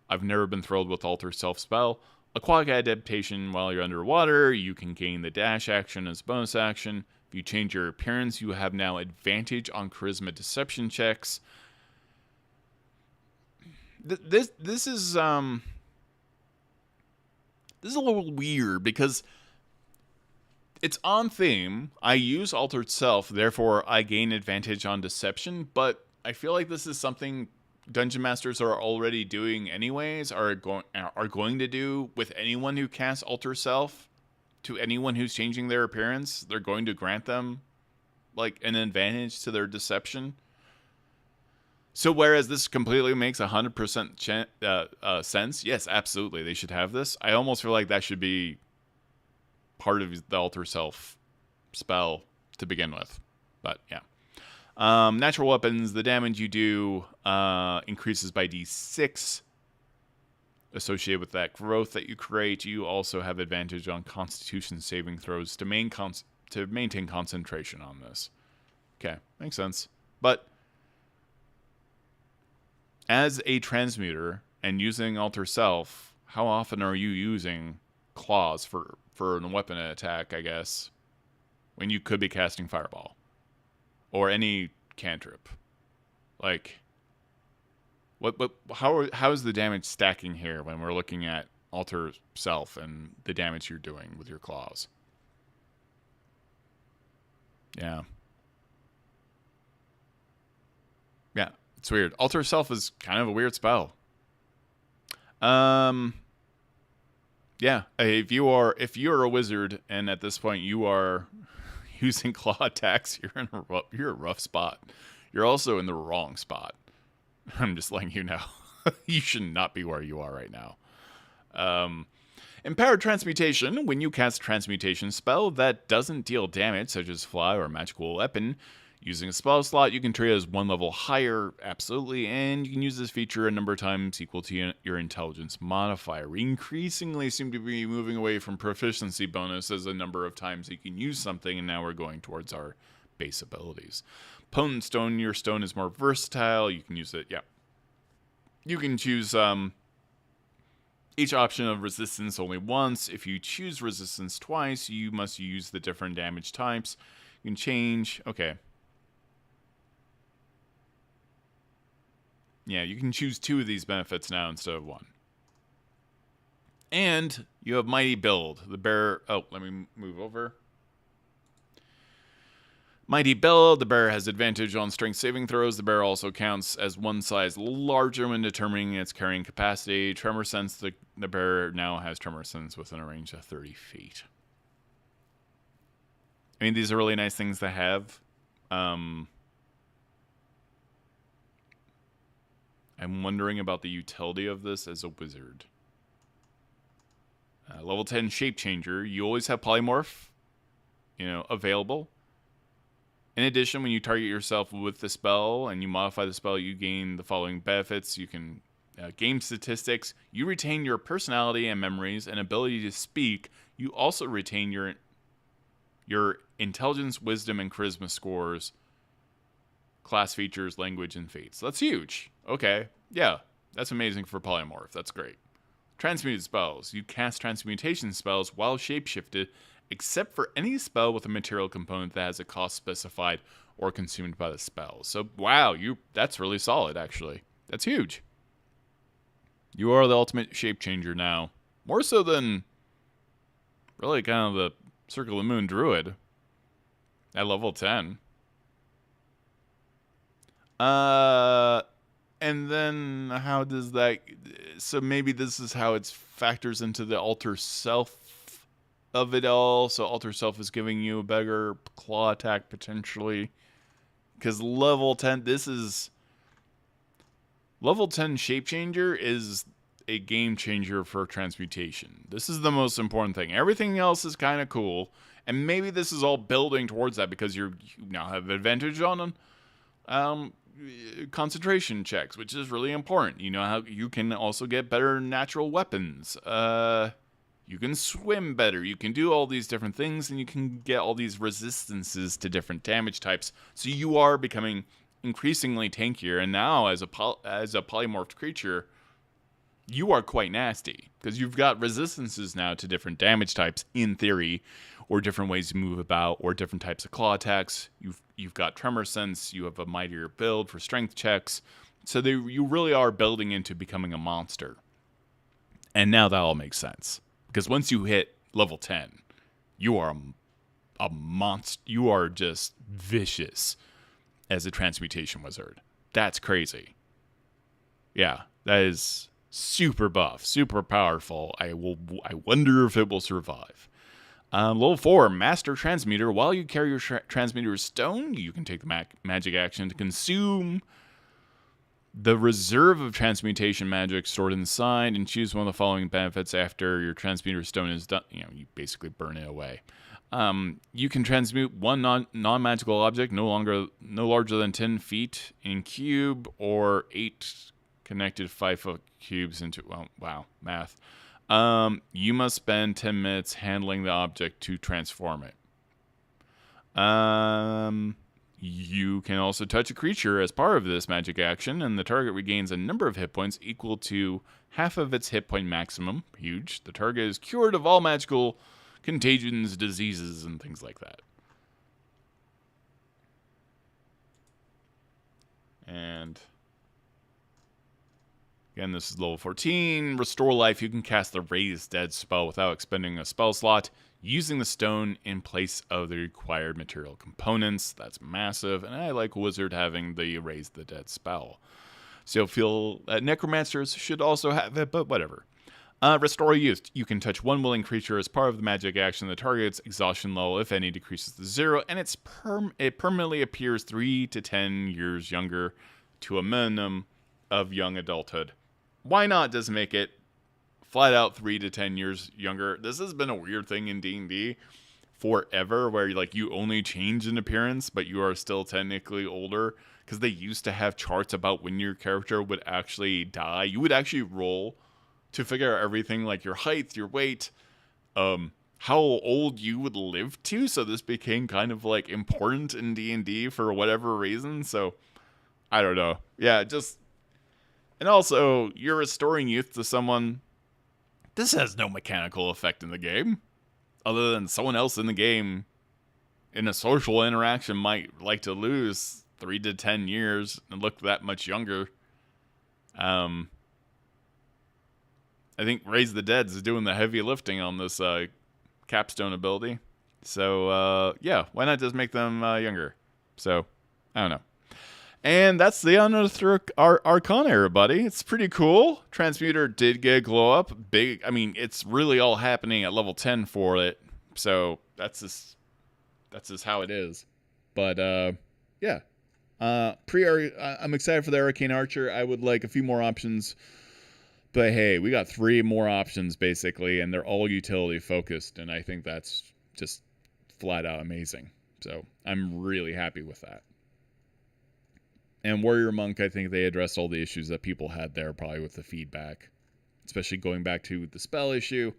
I've never been thrilled with Alter Self spell. Aquatic adaptation. While you're underwater, you can gain the dash action as a bonus action. If you change your appearance, you have now advantage on charisma deception checks. This is a little weird because it's on theme. I use Altered Self, therefore I gain advantage on deception, but I feel like this is something Dungeon Masters are already doing anyways, are going to do with anyone who casts Alter Self. To anyone who's changing their appearance, they're going to grant them like an advantage to their deception. So whereas this completely makes 100% sense, yes, absolutely, they should have this. I almost feel like that should be part of the Alter Self spell to begin with. But yeah. Natural weapons, the damage you do increases by d6. Associated with that growth that you create, you also have advantage on Constitution saving throws to maintain concentration on this. Okay, makes sense. But as a transmuter and using Alter Self, how often are you using claws for a weapon attack, I guess, when you could be casting Fireball? Or any cantrip? Like, how is the damage stacking here when we're looking at Alter Self and the damage you're doing with your claws? Yeah. Yeah, it's weird. Alter Self is kind of a weird spell. Yeah, if you're a wizard and at this point you are using claw attacks, you're a rough spot. You're also in the wrong spot. I'm just letting you know. You should not be where you are right now. Empowered Transmutation. When you cast a Transmutation spell that doesn't deal damage, such as Fly or Magical Weapon, using a spell slot, you can treat it as one level higher, absolutely, and you can use this feature a number of times equal to your intelligence modifier. We increasingly seem to be moving away from proficiency bonus as a number of times you can use something, and now we're going towards our base abilities. Potent Stone, your stone is more versatile. You can use it, yeah. You can choose each option of resistance only once. If you choose resistance twice, you must use the different damage types. You can change, okay. Yeah, you can choose 2 of these benefits now instead of 1. And you have Mighty Build. The bear, let me move over. Mighty Build, the bear has advantage on strength saving throws. The bear also counts as one size larger when determining its carrying capacity. Tremor Sense, the bear now has Tremor Sense within a range of 30 feet. I mean, these are really nice things to have. I'm wondering about the utility of this as a wizard. Level 10 Shapechanger. You always have Polymorph, available. In addition, when you target yourself with the spell and you modify the spell, you gain the following benefits. You can gain statistics. You retain your personality and memories and ability to speak. You also retain your intelligence, wisdom, and charisma scores, class features, language, and fates. That's huge. Okay. Yeah, that's amazing for Polymorph. That's great. Transmuted spells. You cast transmutation spells while shapeshifted, except for any spell with a material component that has a cost specified or consumed by the spell. So, wow, that's really solid, actually. That's huge. You are the ultimate shapechanger now. More so than really kind of the Circle of the Moon Druid at level 10. And then how does that... So maybe this is how it factors into the alter self of it all. So alter self is giving you a better claw attack potentially. Because level 10, level 10 shapechanger is a game changer for transmutation. This is the most important thing. Everything else is kind of cool. And maybe this is all building towards that because you now have advantage on concentration checks, which is really important. You know how you can also get better natural weapons. You can swim better. You can do all these different things, and you can get all these resistances to different damage types. So you are becoming increasingly tankier. And now, as a polymorphed creature, you are quite nasty because you've got resistances now to different damage types in theory, or different ways to move about, or different types of claw attacks. You've got tremor sense. You have a mightier build for strength checks. So you really are building into becoming a monster. And now that all makes sense. Because once you hit level 10, you are a monster. You are just vicious as a transmutation wizard. That's crazy. Yeah, that is super buff, super powerful. I wonder if it will survive. Level 4, Master Transmuter. While you carry your Transmuter Stone, you can take the magic action to consume the reserve of transmutation magic stored inside and choose one of the following benefits after your Transmuter Stone is done. You basically burn it away. You can transmute one non-magical object no larger than 10 feet in cube, or 8 connected 5-foot cubes into... Well, wow, math. You must spend 10 minutes handling the object to transform it. You can also touch a creature as part of this magic action, and the target regains a number of hit points equal to half of its hit point maximum. Huge. The target is cured of all magical contagions, diseases, and things like that. And... again, this is level 14. Restore life. You can cast the Raise Dead spell without expending a spell slot, using the stone in place of the required material components. That's massive, and I like Wizard having the Raise the Dead spell. So you'll feel that Necromancers should also have it, but whatever. Restore Youth. You can touch one willing creature as part of the magic action. The target's exhaustion level, if any, decreases to 0, and it permanently appears 3 to 10 years younger to a minimum of young adulthood. Why not just make it flat out 3 to 10 years younger? This has been a weird thing in D&D forever, where you only change in appearance, but you are still technically older, because they used to have charts about when your character would actually die. You would actually roll to figure out everything, like your height, your weight, how old you would live to. So this became kind of important in D&D for whatever reason. So I don't know. Yeah, just... And also, you're restoring youth to someone. This has no mechanical effect in the game, other than someone else in the game in a social interaction might like to lose 3 to 10 years and look that much younger. I think Raise the Dead is doing the heavy lifting on this capstone ability. So, yeah, why not just make them younger? So, I don't know. And that's the Unearthed Arcana, everybody. It's pretty cool. Transmuter did get a glow up. Big. I mean, it's really all happening at level 10 for it. So that's just how it is. But yeah. I'm excited for the Arcane Archer. I would like a few more options. But hey, we got 3 more options basically, and they're all utility focused, and I think that's just flat out amazing. So I'm really happy with that. And Warrior Monk, I think they addressed all the issues that people had there, probably with the feedback, especially going back to the spell issue.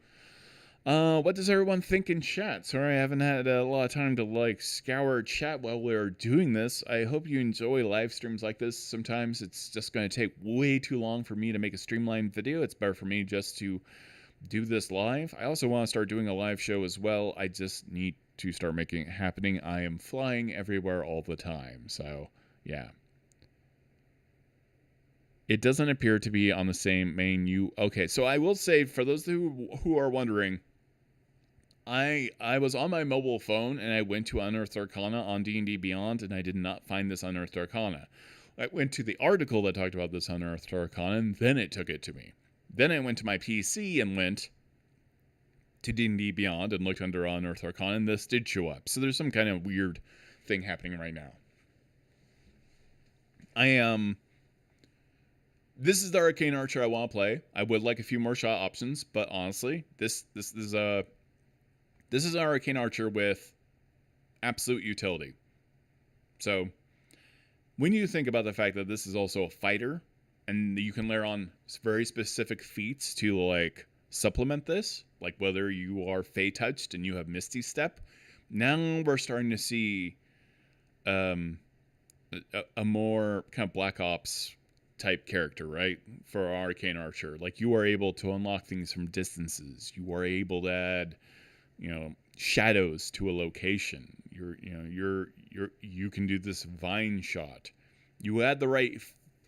What does everyone think in chat? Sorry, I haven't had a lot of time to like scour chat while we're doing this. I hope you enjoy live streams like this. Sometimes it's just going to take way too long for me to make a streamlined video. It's better for me just to do this live. I also want to start doing a live show as well. I just need to start making it happening. I am flying everywhere all the time. So, yeah. It doesn't appear to be on the same menu. Okay, so I will say, for those who are wondering, I was on my mobile phone and I went to Unearthed Arcana on D&D Beyond and I did not find this Unearthed Arcana. I went to the article that talked about this Unearthed Arcana and then it took it to me. Then I went to my PC and went to D&D Beyond and looked under Unearthed Arcana and this did show up. So there's some kind of weird thing happening right now. This is the Arcane Archer I want to play. I would like a few more shot options, but honestly, this is an Arcane Archer with absolute utility. So, when you think about the fact that this is also a fighter, and you can layer on very specific feats to like supplement this, like whether you are Fey touched and you have Misty Step, now we're starting to see a more kind of Black Ops type character, right? For Arcane Archer, like you are able to unlock things from distances. You are able to add, shadows to a location. You can do this vine shot. You add the right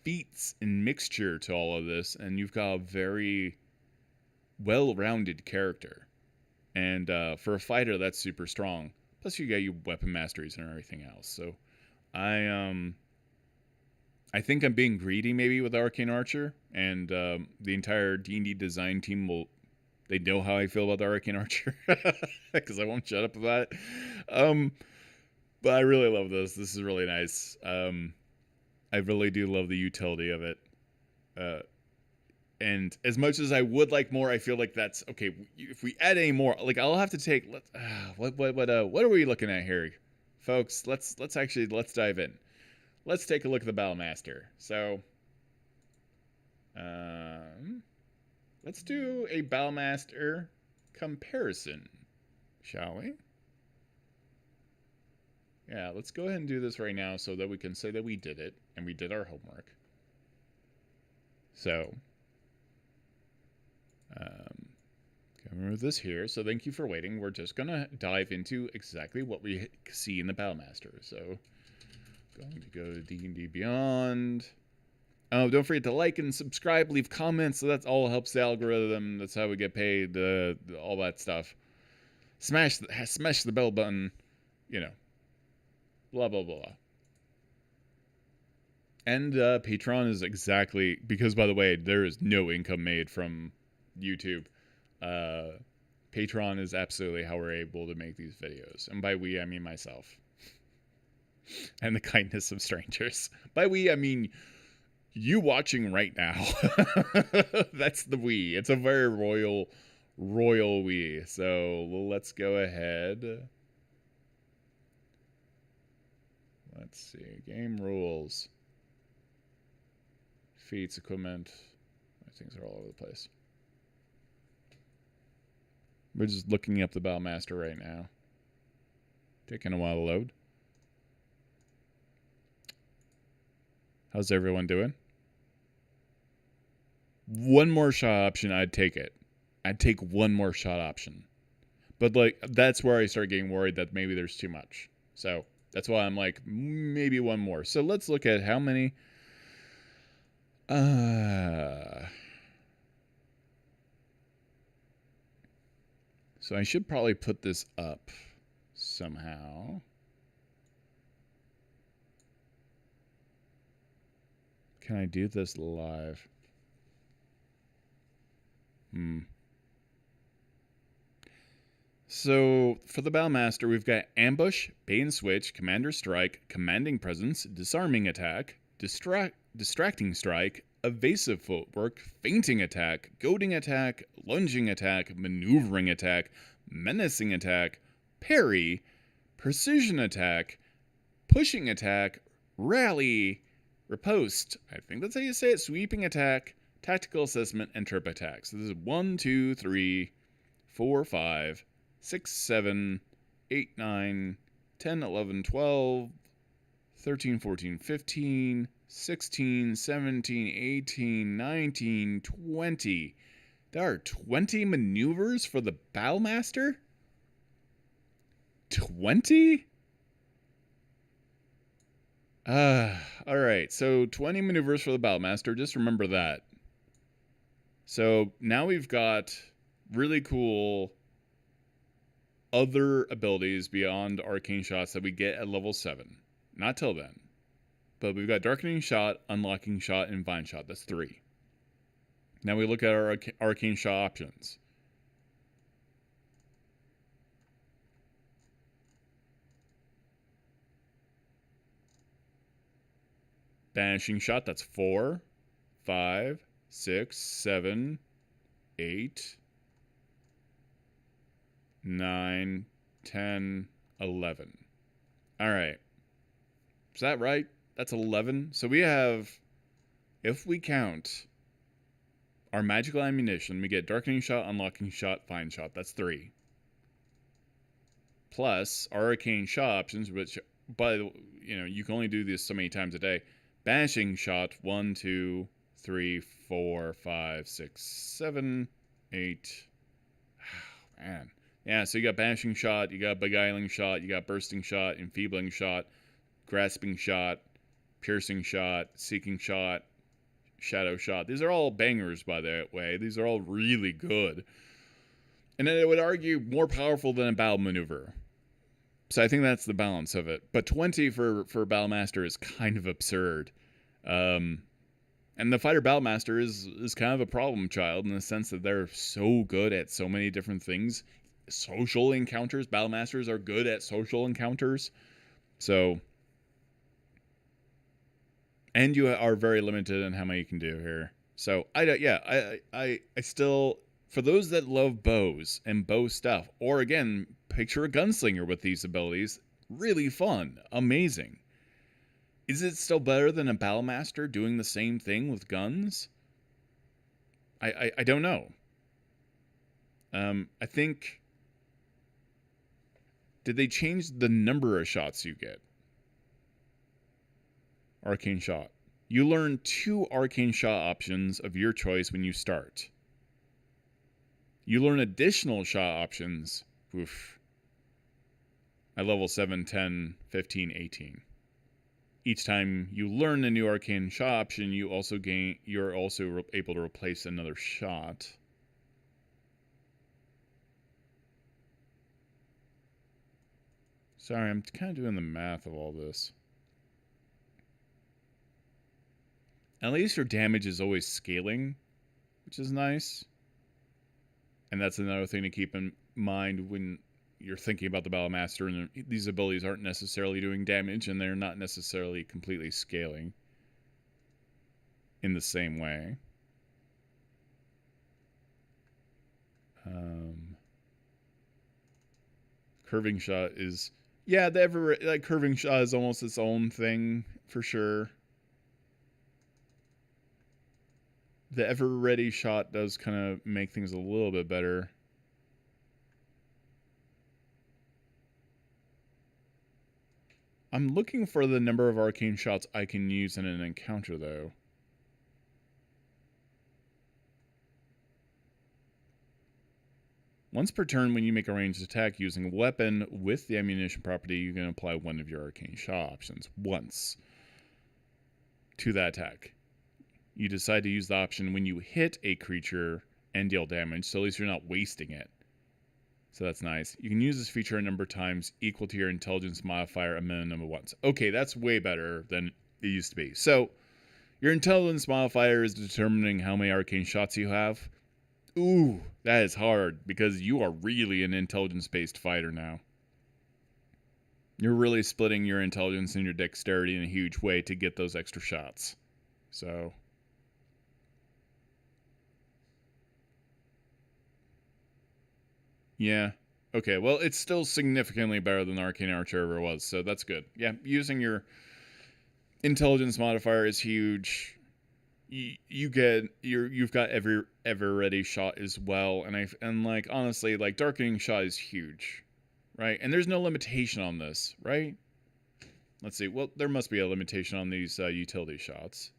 feats and mixture to all of this, and you've got a very well-rounded character. And for a fighter, that's super strong. Plus, you got your weapon masteries and everything else. So, I think I'm being greedy maybe with Arcane Archer, and the entire D&D design team they know how I feel about the Arcane Archer, because I won't shut up about it. But I really love this. This is really nice. I really do love the utility of it. And as much as I would like more, I feel like that's okay. If we add any more, like I'll have to take. What are we looking at here, folks? Let's dive in. Let's take a look at the Battlemaster. So, let's do a Battlemaster comparison, shall we? Yeah, let's go ahead and do this right now so that we can say that we did it and we did our homework. So, gonna remove this here. So thank you for waiting. We're just gonna dive into exactly what we see in the Battlemaster. So, going to go to D&D Beyond. Oh, don't forget to like and subscribe, leave comments. So that all helps the algorithm. That's how we get paid. All that stuff. Smash the bell button. Blah blah blah. And Patreon is exactly because, by the way, there is no income made from YouTube. Patreon is absolutely how we're able to make these videos, and by we I mean myself. And the kindness of strangers. By we, I mean you watching right now. That's the we. It's a very royal we. So let's go ahead. Let's see. Game rules. Feats, equipment. Things are all over the place. We're just looking up the Battlemaster right now. Taking a while to load. How's everyone doing? One more shot option, I'd take it. I'd take one more shot option. But, that's where I start getting worried that maybe there's too much. So, that's why I'm like, maybe one more. So, let's look at how many... So, I should probably put this up somehow. Can I do this live? So, for the Battlemaster, we've got Ambush, Bait and Switch, Commander Strike, Commanding Presence, Disarming Attack, Distracting Strike, Evasive Footwork, Fainting Attack, Goading Attack, Lunging Attack, Maneuvering Attack, Menacing Attack, Parry, Precision Attack, Pushing Attack, Rally, Riposte, I think that's how you say it, Sweeping Attack, Tactical Assessment, and Trip Attack. So this is 1, 2, 3, 4, 5, 6, 7, 8, 9, 10, 11, 12, 13, 14, 15, 16, 17, 18, 19, 20. There are 20 maneuvers for the Battlemaster? 20? Alright, so 20 maneuvers for the Battlemaster, just remember that. So now we've got really cool other abilities beyond arcane shots that we get at level 7. Not till then. But we've got Darkening Shot, Unlocking Shot, and Vine Shot. That's 3. Now we look at our arcane shot options. Banishing Shot, that's 4, 5, 6, 7, 8, 9, 10, 11. Alright. Is that right? That's 11. So we have, if we count our magical ammunition, we get Darkening Shot, Unlocking Shot, Vine Shot. That's 3. Plus our arcane shot options, which, by the way, you can only do this so many times a day. Banishing Shot, 1, 2, 3, 4, 5, 6, 7, 8. Oh, man. Yeah, so you got Banishing Shot, you got Beguiling Shot, you got Bursting Shot, Enfeebling Shot, Grasping Shot, Piercing Shot, Seeking Shot, Shadow Shot. These are all bangers, by the way. These are all really good. And I would argue more powerful than a battle maneuver. So I think that's the balance of it. But 20 for Battlemaster is kind of absurd. And the Fighter Battlemaster is kind of a problem child in the sense that they're so good at so many different things. Social encounters. Battlemasters are good at social encounters. So, and you are very limited in how many you can do here. So I still, for those that love bows and bow stuff, or again, picture a gunslinger with these abilities, really fun, amazing. Is it still better than a Battlemaster doing the same thing with guns? I don't know. I think, did they change the number of shots you get? Arcane Shot. You learn 2 arcane shot options of your choice when you start. You learn additional shot options. At level 7, 10, 15, 18. Each time you learn a new arcane shot option, you're also able to replace another shot. Sorry, I'm kind of doing the math of all this. At least your damage is always scaling, which is nice. And that's another thing to keep in mind when you're thinking about the Battlemaster, and these abilities aren't necessarily doing damage, and they're not necessarily completely scaling in the same way. Curving Shot is, yeah, Curving Shot is almost its own thing for sure. The Ever Ready Shot does kind of make things a little bit better. I'm looking for the number of arcane shots I can use in an encounter, though. Once per turn, when you make a ranged attack using a weapon with the ammunition property, you can apply one of your arcane shot options once to that attack. You decide to use the option when you hit a creature and deal damage, so at least you're not wasting it. So that's nice. You can use this feature a number of times equal to your intelligence modifier a minimum of once. Okay, that's way better than it used to be. So your intelligence modifier is determining how many arcane shots you have. Ooh, that is hard because you are really an intelligence-based fighter now. You're really splitting your intelligence and your dexterity in a huge way to get those extra shots. So yeah. Okay, well, it's still significantly better than Arcane Archer ever was, so that's good. Yeah, using your intelligence modifier is huge. you've got every ever ready shot as well, and like honestly, like darkening shot is huge, right? And there's no limitation on this, right? Let's see. Well, there must be a limitation on these utility shots.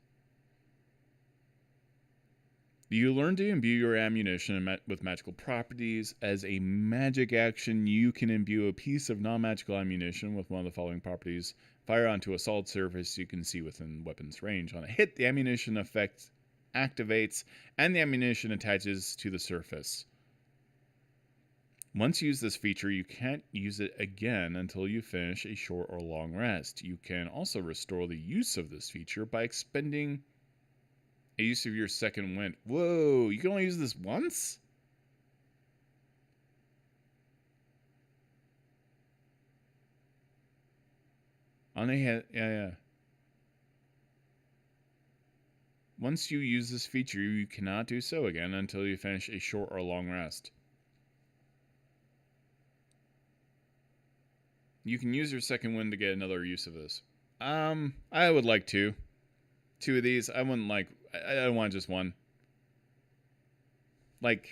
You learn to imbue your ammunition with magical properties. As a magic action, you can imbue a piece of non-magical ammunition with one of the following properties. Fire onto a solid surface you can see within weapon's range. On a hit, the ammunition effect activates, and the ammunition attaches to the surface. Once you use this feature, you can't use it again until you finish a short or long rest. You can also restore the use of this feature by expending a use of your second wind. Whoa, you can only use this once? On a hit, yeah. Once you use this feature, you cannot do so again until you finish a short or long rest. You can use your second wind to get another use of this. I would like two of these. I wouldn't like. I don't want just one. Like,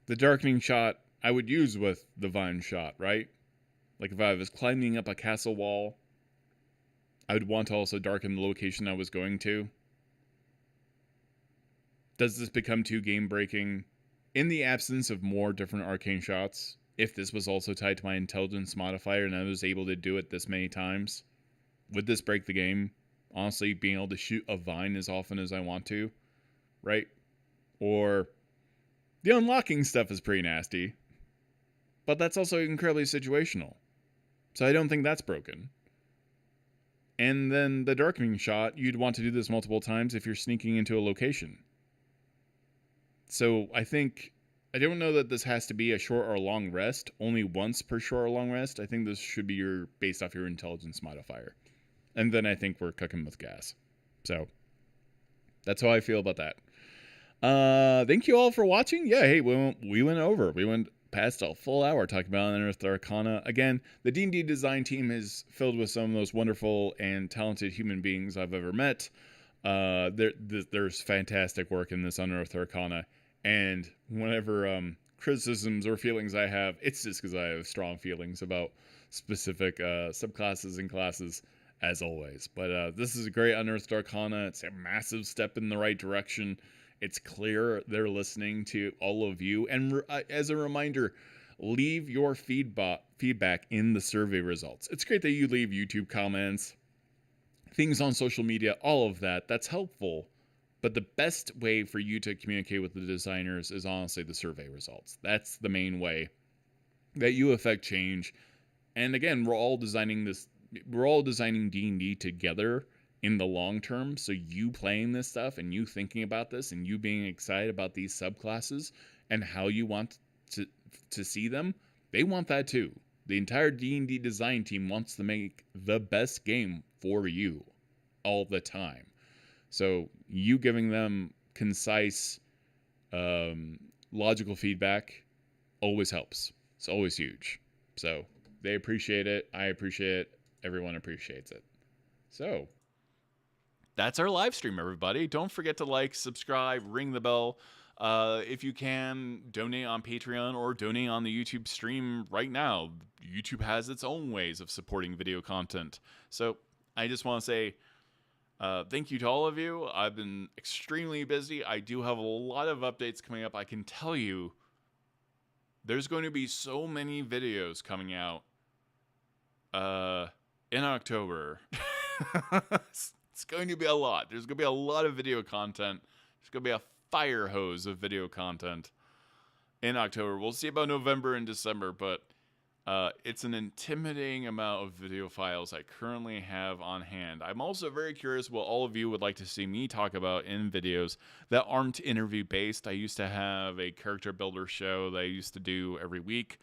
the darkening shot I would use with the vine shot, right? Like if I was climbing up a castle wall, I would want to also darken the location I was going to. Does this become too game breaking? In the absence of more different arcane shots, if this was also tied to my intelligence modifier and I was able to do it this many times, would this break the game? Honestly, being able to shoot a vine as often as I want to, right? Or the unlocking stuff is pretty nasty, but that's also incredibly situational. So I don't think that's broken. And then the darkening shot, you'd want to do this multiple times if you're sneaking into a location. So I don't know that this has to be a short or long rest, only once per short or long rest. I think this should be based off your intelligence modifier. And then I think we're cooking with gas. So that's how I feel about that. Thank you all for watching. Yeah, hey, we went over. We went past a full hour talking about Unearthed Arcana. Again, the D&D design team is filled with some of the most wonderful and talented human beings I've ever met. There's fantastic work in this Unearthed Arcana. And whenever criticisms or feelings I have, it's just because I have strong feelings about specific subclasses and classes, as always. But this is a great Unearthed Arcana. It's a massive step in the right direction. It's clear they're listening to all of you. And as a reminder, leave your feedback in the survey results. It's great that you leave YouTube comments, things on social media, all of that. That's helpful. But the best way for you to communicate with the designers is honestly the survey results. That's the main way that you affect change. And again, we're all designing D&D together in the long term. So you playing this stuff and you thinking about this and you being excited about these subclasses and how you want to see them, they want that too. The entire D&D design team wants to make the best game for you all the time. So you giving them concise, logical feedback always helps. It's always huge. So they appreciate it. I appreciate it. Everyone appreciates it. So that's our live stream, everybody. Don't forget to like, subscribe, ring the bell. If you can, donate on Patreon or donate on the YouTube stream right now. YouTube has its own ways of supporting video content. So I just want to say thank you to all of you. I've been extremely busy. I do have a lot of updates coming up. I can tell you there's going to be so many videos coming out in October. It's going to be a lot. There's going to be a lot of video content. There's going to be a fire hose of video content in October. We'll see about November and December, but it's an intimidating amount of video files I currently have on hand. I'm also very curious what all of you would like to see me talk about in videos that aren't interview based. I used to have a character builder show that I used to do every week.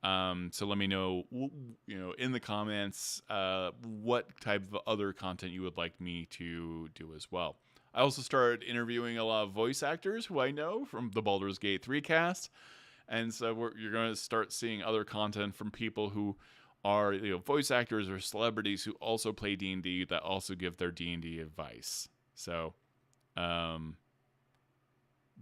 So let me know, in the comments, what type of other content you would like me to do as well. I also started interviewing a lot of voice actors who I know from the Baldur's Gate 3 cast. And so you're going to start seeing other content from people who are voice actors or celebrities who also play D&D that also give their D&D advice. So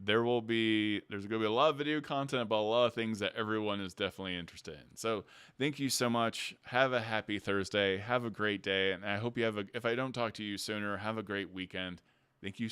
there's going to be a lot of video content about a lot of things that everyone is definitely interested in. So thank you so much. Have a happy Thursday. Have a great day. And I hope you have if I don't talk to you sooner, have a great weekend. Thank you